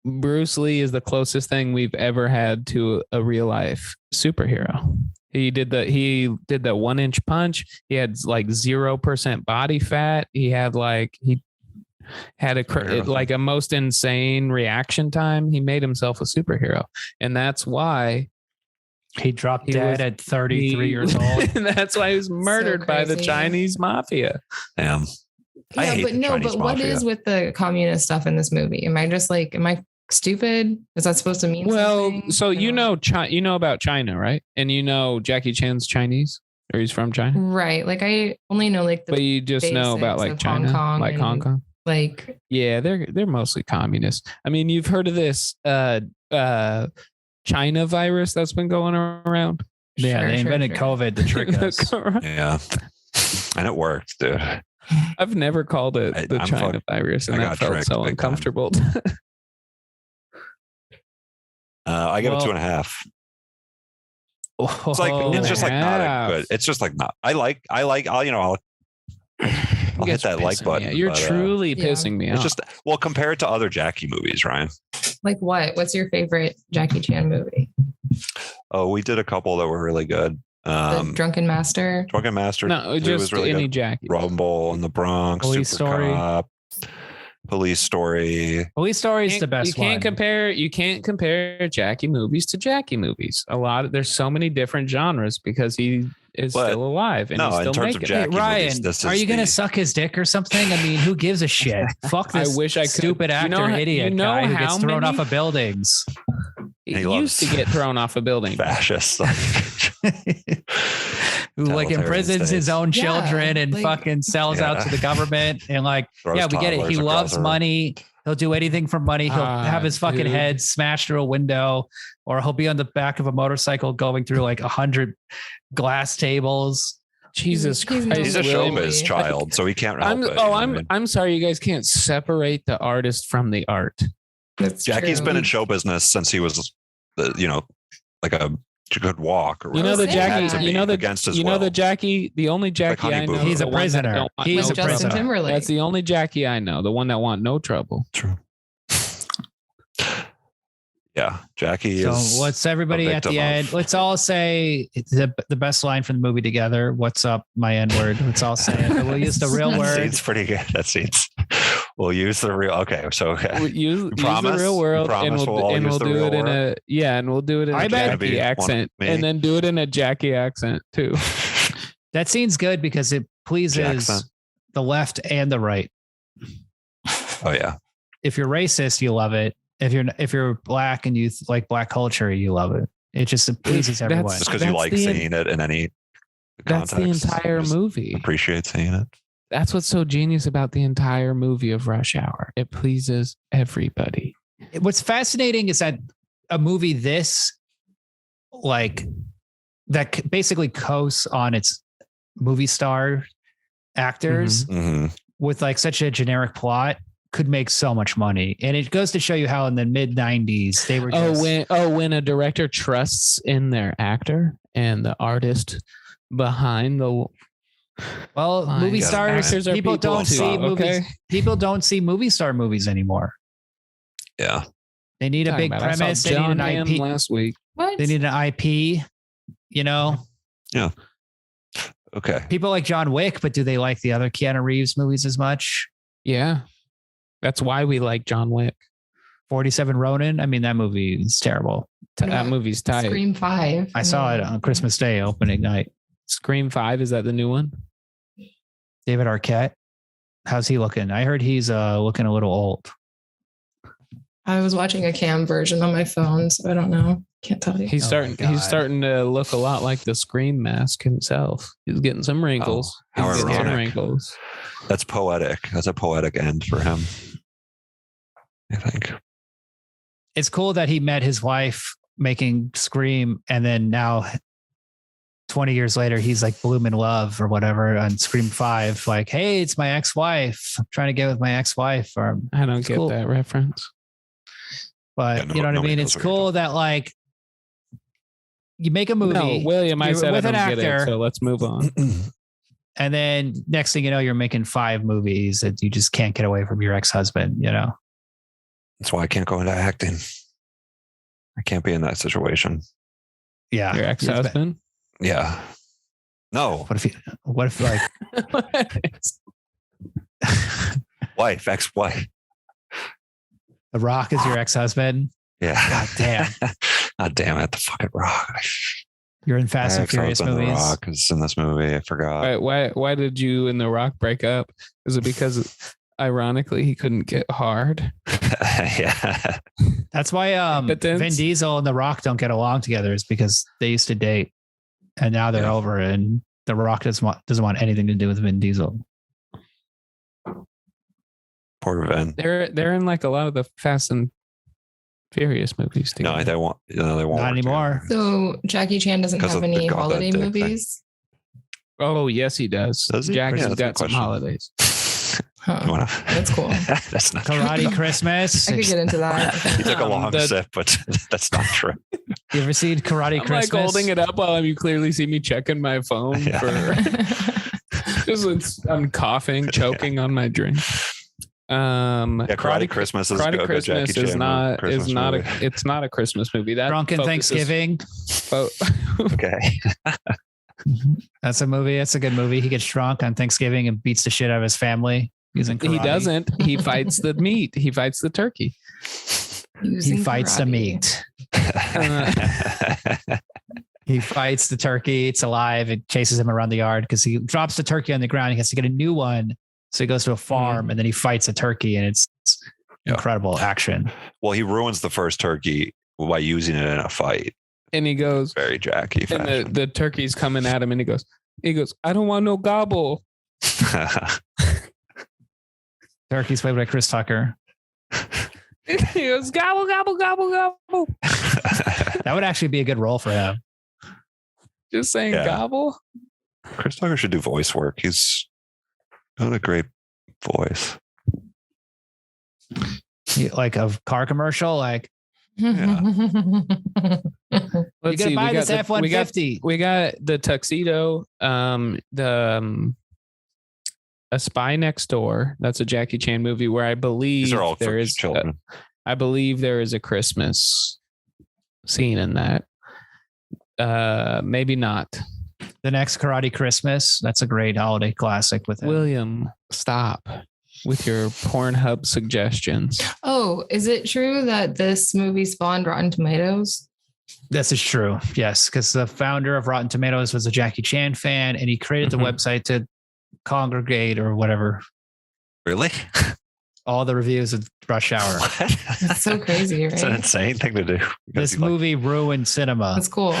Bruce Lee is the closest thing we've ever had to a real life superhero. He did the 1-inch punch. He had like 0% body fat. He had a most insane reaction time. He made himself a superhero, and that's why he dropped dead at 33 years old. And that's why he was murdered by the Chinese mafia. Damn. Yeah, but what is with the communist stuff in this movie? Am I stupid? Is that supposed to mean something? Well, so you know about China, right? And you know Jackie Chan's Chinese, or he's from China, right? Like I only know like but you just know about like China, Hong Kong. Like yeah, they're mostly communist. I mean, you've heard of this China virus that's been going around? Yeah, they invented COVID to trick us. Yeah, and it worked, dude. I've never called it the China virus, and that felt so uncomfortable. I give it 2.5. It's like it's just like not a good. It's just like not. I'll hit that like button. You're truly pissing me off. It's just compare it to other Jackie movies, Ryan. Like what? What's your favorite Jackie Chan movie? Oh, we did a couple that were really good. The Drunken Master. No, just really any good. Jackie. Rumble in the Bronx. Police Story. Police Story. Police Story is the best. You can't compare Jackie movies to Jackie movies. There's so many different genres because he is still alive and he's still in terms of Jackie Ryan, movies, are you gonna suck his dick or something? I mean, who gives a shit? Fuck this. I wish I could. Stupid actor, idiot guy who gets thrown off of buildings. He used to get thrown off a building. Fascist. Who like imprisons his own children and fucking sells out to the government and we get it. He loves money. He'll do anything for money. He'll have his fucking head smashed through a window, or he'll be on the back of a motorcycle going through like 100 glass tables. Jesus Christ. He's a showbiz child, so he can't help it. I'm sorry, you guys can't separate the artist from the art. That's Jackie's true. been in show business since he was, like a could walk. Or You know the Jackie- Jackie. You know the against his you know will. the Jackie. The only Jackie I know. Honey Boo. He's a the one that prisoner. don't want He's no a Justin prisoner. Timberlake. That's the only Jackie I know. The one that want no trouble. True. Yeah, Jackie So is. let's everybody a at the victim end. of- Let's all say the best line from the movie together. What's up, my N word? Let's all say it. We'll use the real That word. scene's pretty good. That scene's. We'll use the real. Okay, so Use the promise? real world, You and promise we'll, we'll all and use we'll the do real it in word? and we'll do it in I a bet. Jackie Be accent, me. and then do it in a Jackie accent too. That scene's good because it pleases Jackson. the left and the right. Oh yeah. If you're racist, you love it. If you're black and you like black culture, you love it. It just pleases That's- everyone. Just because you That's like the- seeing it in any That's context. the entire you just movie. Appreciate seeing it. That's what's so genius about the entire movie of Rush Hour. It pleases everybody. What's fascinating is that a movie this like that basically coasts on its movie star actors Mhm. with like such a generic plot could make so much money. And it goes to show you how in the mid 90s they were just, When a director trusts in their actor and the artist behind the well, movie God, stars, actors are people people don't too, see movies. okay? People don't see movie star movies anymore. Yeah. They need a big I saw premise. They need John an Hamm IP. last week. What? They need an IP, you know, Okay. people like John Wick, but do they like the other Keanu Reeves movies as much? Yeah. That's why we like John Wick. 47 Ronin. I mean, that movie is terrible. What That about movie's tight. Scream 5. I saw it on Christmas Day opening night. Scream 5, is that the new one? David Arquette. How's he looking? I heard he's looking a little old. I was watching a cam version on my phone, so I don't know. Can't tell you. He's Oh starting. my He's God. starting to look a lot like the Scream Mask himself. He's getting some wrinkles. Oh, how He's getting some ironic. wrinkles. That's poetic. That's a poetic end for him. I think. It's cool that he met his wife making Scream, and then now 20 years later, he's like blooming love or whatever on Scream 5. Like, hey, it's my ex-wife. I'm trying to get with my ex-wife. Or, I don't It's get cool. that reference. but Yeah, no- you know what I nobody mean? knows It's what you're cool that like you make a movie. No, William, I you're said I with don't an get actor. it. So let's move on. And then next thing you know, you're making 5 movies that you just can't get away from your ex-husband, you know? That's why I can't go into acting. I can't be in that situation. Yeah. Your ex-husband. Yeah. No. What if like Wife, ex-wife. The Rock is your ex-husband? Yeah. God damn. God damn it. The fucking Rock. You're in Fast and Furious Ex-husband, movies. The Rock is in this movie. I forgot. why did you and The Rock break up? Is it because, ironically, he couldn't get hard? Yeah. That's why Impotence. Vin Diesel and The Rock don't get along together, is because they used to date and now they're Yeah. over, and The Rock doesn't want anything to do with Vin Diesel. Poor Vin. They're in like a lot of the Fast and Furious movies No, together. they won't. No, they won't. Not work anymore. So Jackie Chan doesn't 'Cause have of the any God, that holiday dick thing. movies? Oh yes, he does. Does he? Jackie's Yeah, that's a got some question. holidays. Huh. You wanna- That's cool. That's not true. Karate Christmas. I could get into that. He took a long The- sip, but that's not true. You ever seen Karate I'm Christmas? like holding it up while you clearly see me checking my phone Yeah. for. I'm coughing, choking on my drink. Yeah, Karate Christmas is Karate a good Christmas Jackie is Chan not Christmas movie. it's not a Christmas movie. That Drunken focuses- Thanksgiving. Okay. That's a movie. That's a good movie. He gets drunk on Thanksgiving and beats the shit out of his family using karate. He doesn't. He fights the meat. He fights the turkey. He Using fights the karate. meat. He fights the turkey. It's alive. It chases him around the yard because he drops the turkey on the ground. He has to get a new one. So he goes to a farm and then he fights a turkey, and it's Yeah. incredible action. Well, he ruins the first turkey by using it in a fight. And he goes, Very Jackie and fashion. the turkey's coming at him, and he goes, I don't want no gobble. Turkey's played by Chris Tucker. He goes gobble gobble gobble gobble. That would actually be a good role for him. Just saying gobble. Chris Tucker should do voice work. He's got a great voice. Like a car commercial, like Let's you gotta buy this F-150. We got the tuxedo. A Spy Next Door. That's a Jackie Chan movie where I believe there is children. I believe there is a Christmas scene in that. Maybe not. The Next Karate Christmas. That's a great holiday classic with him. William, stop with your Pornhub suggestions. Oh, is it true that this movie spawned Rotten Tomatoes? This is true. Yes, because the founder of Rotten Tomatoes was a Jackie Chan fan, and he created the website to congregate or whatever. Really? All the reviews of Rush Hour. That's so crazy, right? It's an insane thing to do. This movie ruined cinema. That's cool.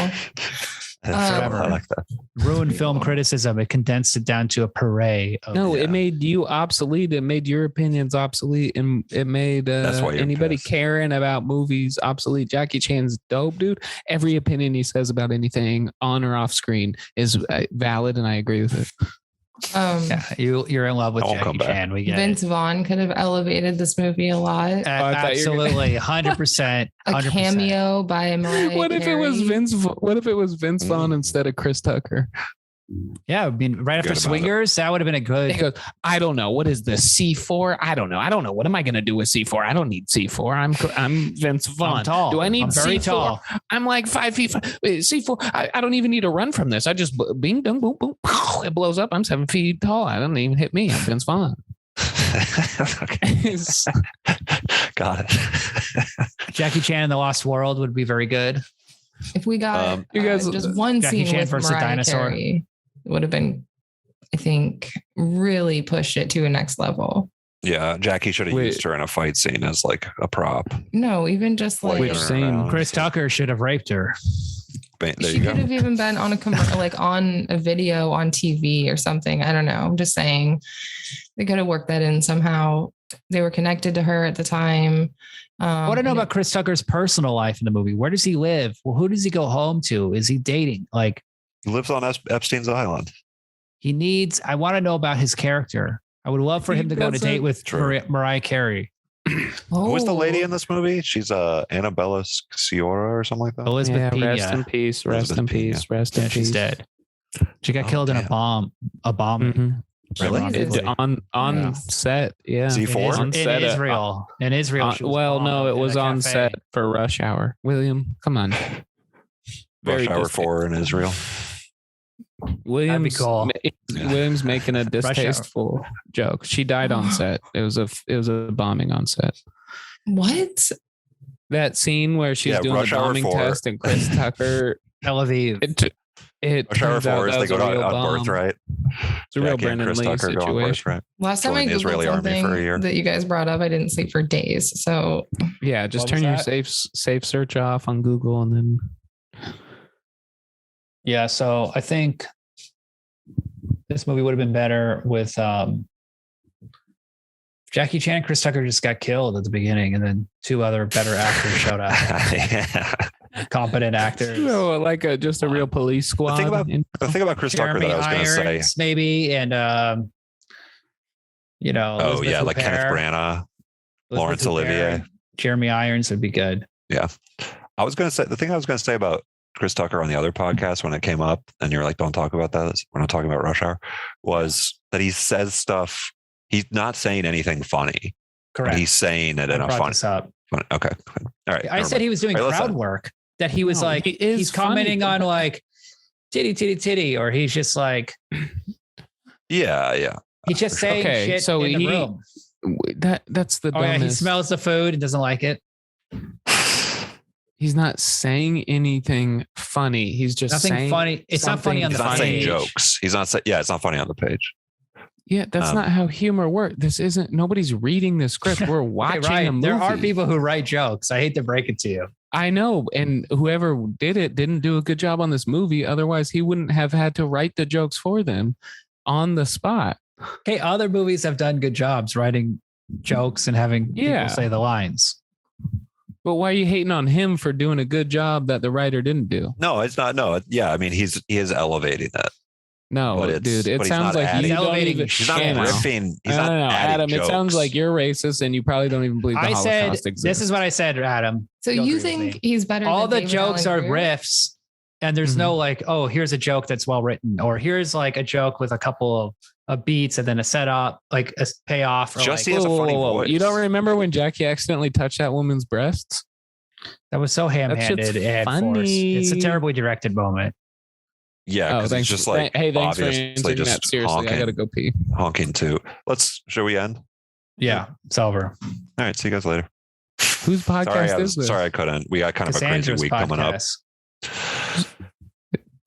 I like that. Ruined film criticism. It condensed it down to a parade. It made you obsolete. It made your opinions obsolete, and it made anybody caring about movies obsolete. Jackie Chan's dope, dude. Every opinion he says about anything on or off screen is valid, and I agree with it. You're in love with Jackie Chan. We get Vince Vaughn could have elevated this movie a lot. Absolutely, 100%. A cameo by Mariah What if it was Vince? What if it was Vince Vaughn instead of Chris Tucker? Yeah, I mean, right after Swingers, that would have been a good. He goes, I don't know. What is the C4? I don't know. What am I going to do with C4? I don't need C4. I'm Vince Vaughn. I'm tall. Do I need I'm very C4? Tall. I'm like 5 feet. C4. I don't even need to run from this. I just bing, dong, boom, boom. It blows up. I'm 7 feet tall. I don't even hit me. I'm Vince Vaughn. Got it. Jackie Chan in The Lost World would be very good. If we got you guys just one Jackie scene Chan with versus Mariah dinosaur. Carey, it would have been, I think, really pushed it to a next level. Yeah, Jackie should have used her in a fight scene as like a prop. No, even just like which scene? Chris Tucker should have raped her. She could have even been on a commercial, like on a video on TV or something. I don't know. I'm just saying they could have worked that in somehow. They were connected to her at the time. I want to know about Chris Tucker's personal life in the movie. Where does he live? Well, who does he go home to? Is he dating? Like, he lives on Epstein's Island. I want to know about his character. I would love for him to go on a date with Mariah Carey. Who was the lady in this movie? She's Annabella Sciorra or something like that. Elizabeth Pena. Rest in peace. Rest in peace. Rest in peace. She's dead. She got killed in a bombing. Really? On set, yeah. C4 on set in Israel. In Israel. No, it was on set for Rush Hour. William, come on. Rush Hour 4 in Israel. William's cool. William's making a distasteful joke. She died on set. It was a bombing on set. What? That scene where she's doing the bombing test and Chris Tucker. Tel Aviv. Rush Hour 4 is they go on Birthright. It's a real Brandon Lee situation. Last time I Googled something that you guys brought up, I didn't sleep for days. So yeah, just turn your safe search off on Google and then. Yeah, so I think this movie would have been better with Jackie Chan and Chris Tucker just got killed at the beginning, and then two other better actors showed up. Competent actors. Like just a real police squad. The thing about Chris Tucker that I was going to say. Maybe, and Elizabeth like Kenneth Branagh, Laurence Olivier. Jeremy Irons would be good. Yeah. I was going to say, the thing I was going to say about Chris Tucker on the other podcast when it came up and you were like, don't talk about that, we're not talking about Rush Hour, was that he says stuff. He's not saying anything funny. Correct. But he's saying it in a funny. Okay. All right. I said he was doing crowd work. That he was he's commenting on like titty, or he's just like, yeah. He's just saying shit so in the room. That's the dumbest. He smells the food and doesn't like it. He's not saying anything funny. He's just nothing saying funny. It's not funny on the page. He's not saying jokes. He's not saying, it's not funny on the page. Yeah, that's not how humor works. This isn't, nobody's reading the script. We're watching a movie. There are people who write jokes. I hate to break it to you. I know. And whoever did it didn't do a good job on this movie. Otherwise, he wouldn't have had to write the jokes for them on the spot. Okay, other movies have done good jobs writing jokes and having people say the lines. But why are you hating on him for doing a good job that the writer didn't do? No, it's not. No, yeah, I mean he is elevating it. No, dude, it sounds like he's elevating. He's not riffing. He's not adding Adam. jokes. It sounds like you're racist and you probably don't even believe the Holocaust exists. This is what I said, Adam. So you think he's better? All than the jokes are riffs, and there's no like, oh, here's a joke that's well written, or here's like a joke with a couple of beats and then a setup, like a payoff. Or Just like, he has a funny voice. You don't remember when Jackie accidentally touched that woman's breasts? That was so ham-handed and forced. It's a terribly directed moment. Yeah, because it's just like hey, thanks for obviously answering just that. Seriously, honking, I gotta go pee. Honking too. Should we end? Yeah, it's over. All right, see you guys later. Whose podcast is this? Sorry, I couldn't. We got kind of Cassandra's a crazy week coming up.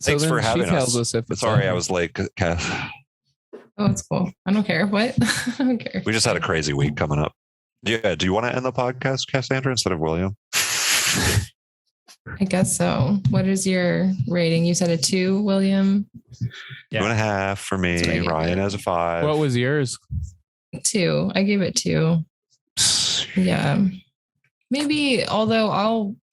Thanks for having us. Sorry, I was late, Cass. Oh, it's cool. I don't care. What? I don't care. We just had a crazy week coming up. Yeah. Do you want to end the podcast, Cassandra, instead of William? I guess so. What is your rating? You said a 2, William? 2.5 for me. Ryan has a 5. What was yours? 2. I gave it 2. Yeah. Maybe, although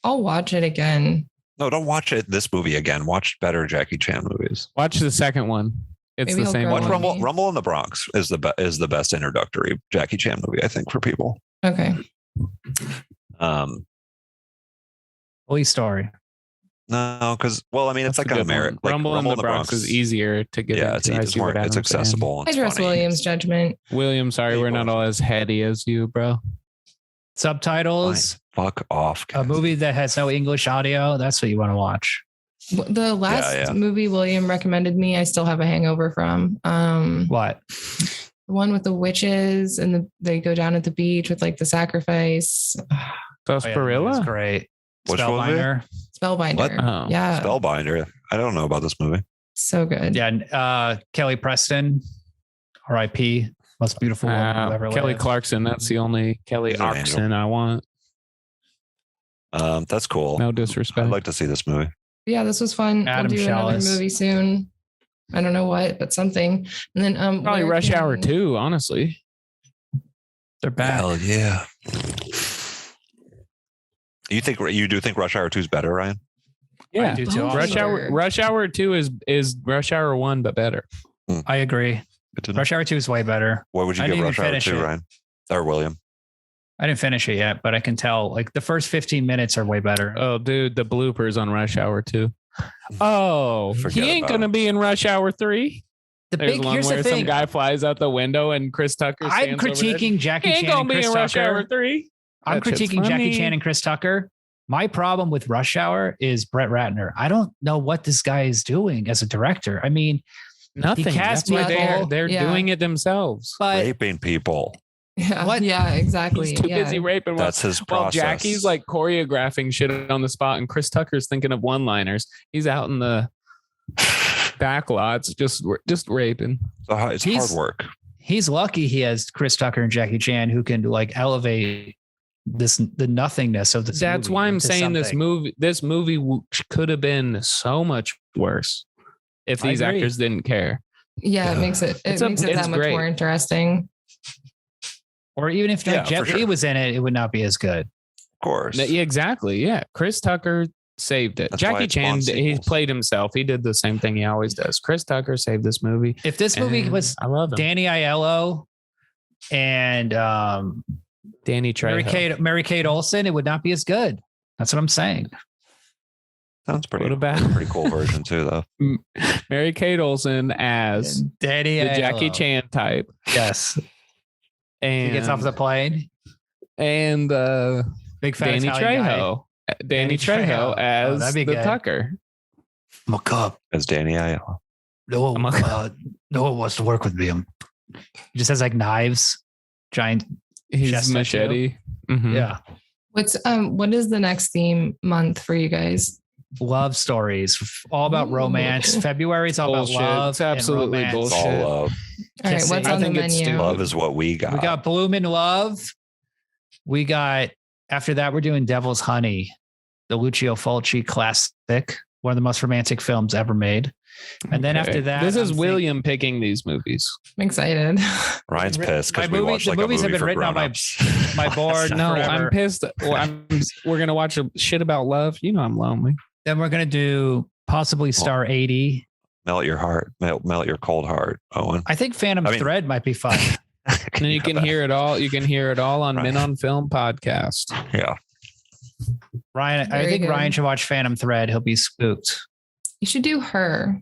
I'll watch it again. No, don't watch this movie again. Watch better Jackie Chan movies. Watch the second one. It's Maybe the same Watch one. Rumble in the Bronx is the best introductory Jackie Chan movie, I think, for people. Okay. Police Story. No, because it's like an American. Like, Rumble in the Bronx is easier to get into. It's accessible. I trust William's judgment. William, sorry, we're not all as heady as you, bro. Subtitles. Fuck off. A movie that has no English audio. That's what you want to watch. The last movie William recommended me, I still have a hangover from. What? The one with the witches and they go down at the beach with like the sacrifice. Sarsaparilla? That's great. Which Spellbinder. Spellbinder. What? Oh. Yeah. Spellbinder. I don't know about this movie. So good. Yeah. Kelly Preston. R.I.P. Most beautiful woman who ever Kelly lived. Clarkson. That's the only Kelly Clarkson I want. That's cool. No disrespect. I'd like to see this movie. Yeah, this was fun. Adam we'll do another movie soon. I don't know what, but something. And then probably Rush Hour 2, honestly. They're back. Hell yeah. You do think Rush Hour 2 is better, Ryan? Yeah. I do too. Rush Hour 2 is Rush Hour 1 but better. I agree. Rush Hour 2 is way better. What would you give Rush Hour 2, Ryan? Or William? I didn't finish it yet, but I can tell like the first 15 minutes are way better. Oh, dude, the bloopers on Rush Hour 2. Oh, he ain't going to be in Rush Hour 3. Here's the thing. Some guy flies out the window and Chris Tucker stands I'm critiquing Jackie Chan and Chris Tucker. Rush Hour 3. I'm critiquing Jackie Chan and Chris Tucker. My problem with Rush Hour is Brett Rattner. I don't know what this guy is doing as a director. I mean, nothing. That's why they're doing it themselves. But raping people. Yeah. What? Yeah, exactly. He's too busy raping. That's his process. Well, Jackie's like choreographing shit on the spot, and Chris Tucker's thinking of one-liners. He's out in the back lots, just raping. So it's hard work. He's lucky he has Chris Tucker and Jackie Chan who can like elevate the nothingness of this. That's why I'm saying something. this movie could have been so much worse if these actors didn't care. Yeah, it makes it that much more interesting. Or even if Jet Li was in it, it would not be as good. Of course. Yeah, exactly. Yeah. Chris Tucker saved it. Jackie Chan, he played himself. He did the same thing he always does. Chris Tucker saved this movie. If this movie was Danny Aiello and Danny Trejo, Mary Kate Olsen, it would not be as good. That's what I'm saying. Sounds pretty. Pretty cool version too, though. Mary Kate Olsen as Danny the Jackie Chan type. Yes. And he gets off the plane. And big fat Danny Trejo. Danny Trejo as the Tucker. I'm a cop. As Danny Aiello. No one wants to work with me. He just has like knives, giant. His machete. Mm-hmm. Yeah. What is the next theme month for you guys? Love stories, all about romance. February is all about love. It's absolutely bullshit. All love. All right, what's on the menu? Love is what we got. We got Bloom in Love. We got, after that, we're doing Devil's Honey, the Lucio Fulci classic, one of the most romantic films ever made. And then after that, this is William picking these movies. I'm excited. Ryan's pissed because we watched the like movies a movie have been for written on grown-ups. my board. No, forever. I'm pissed. Well, we're gonna watch a shit about love. You know I'm lonely. Then we're gonna do possibly Star 80. Melt your heart, melt your cold heart, Owen. I think Phantom Thread might be fun. And then you can hear it all. You can hear it all on Men on Film podcast. Yeah. Ryan, Very I think good. Ryan should watch Phantom Thread. He'll be spooked. You should do Her.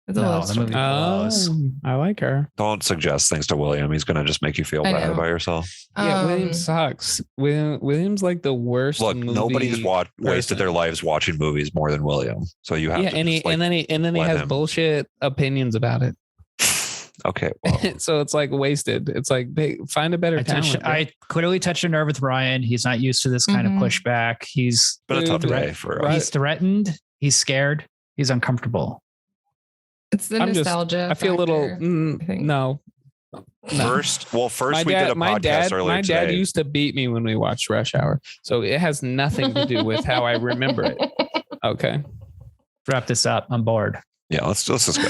It's a No, love the story. movie blows. I like her. Don't suggest things to William. He's going to just make you feel I bad know. about yourself. Yeah, William sucks. William's like the worst. Look, movie nobody's wasted person. their lives watching movies more than William. So you have Yeah, to. and just, like, then he let has him. bullshit opinions about it. Okay. Well, So it's like wasted. It's like find a better talent. I clearly touched a nerve with Ryan. He's not used to this kind of Mhm. pushback. He's been a tough Dude, day for right. he's threatened. He's scared. He's uncomfortable. It's the I'm just- nostalgia. I feel a little factor, I think. no. First My we did a podcast earlier my dad today. used to beat me when we watched Rush Hour, so it has nothing to do with how I remember it. Okay. Wrap this up. I'm bored. Yeah, let's just go.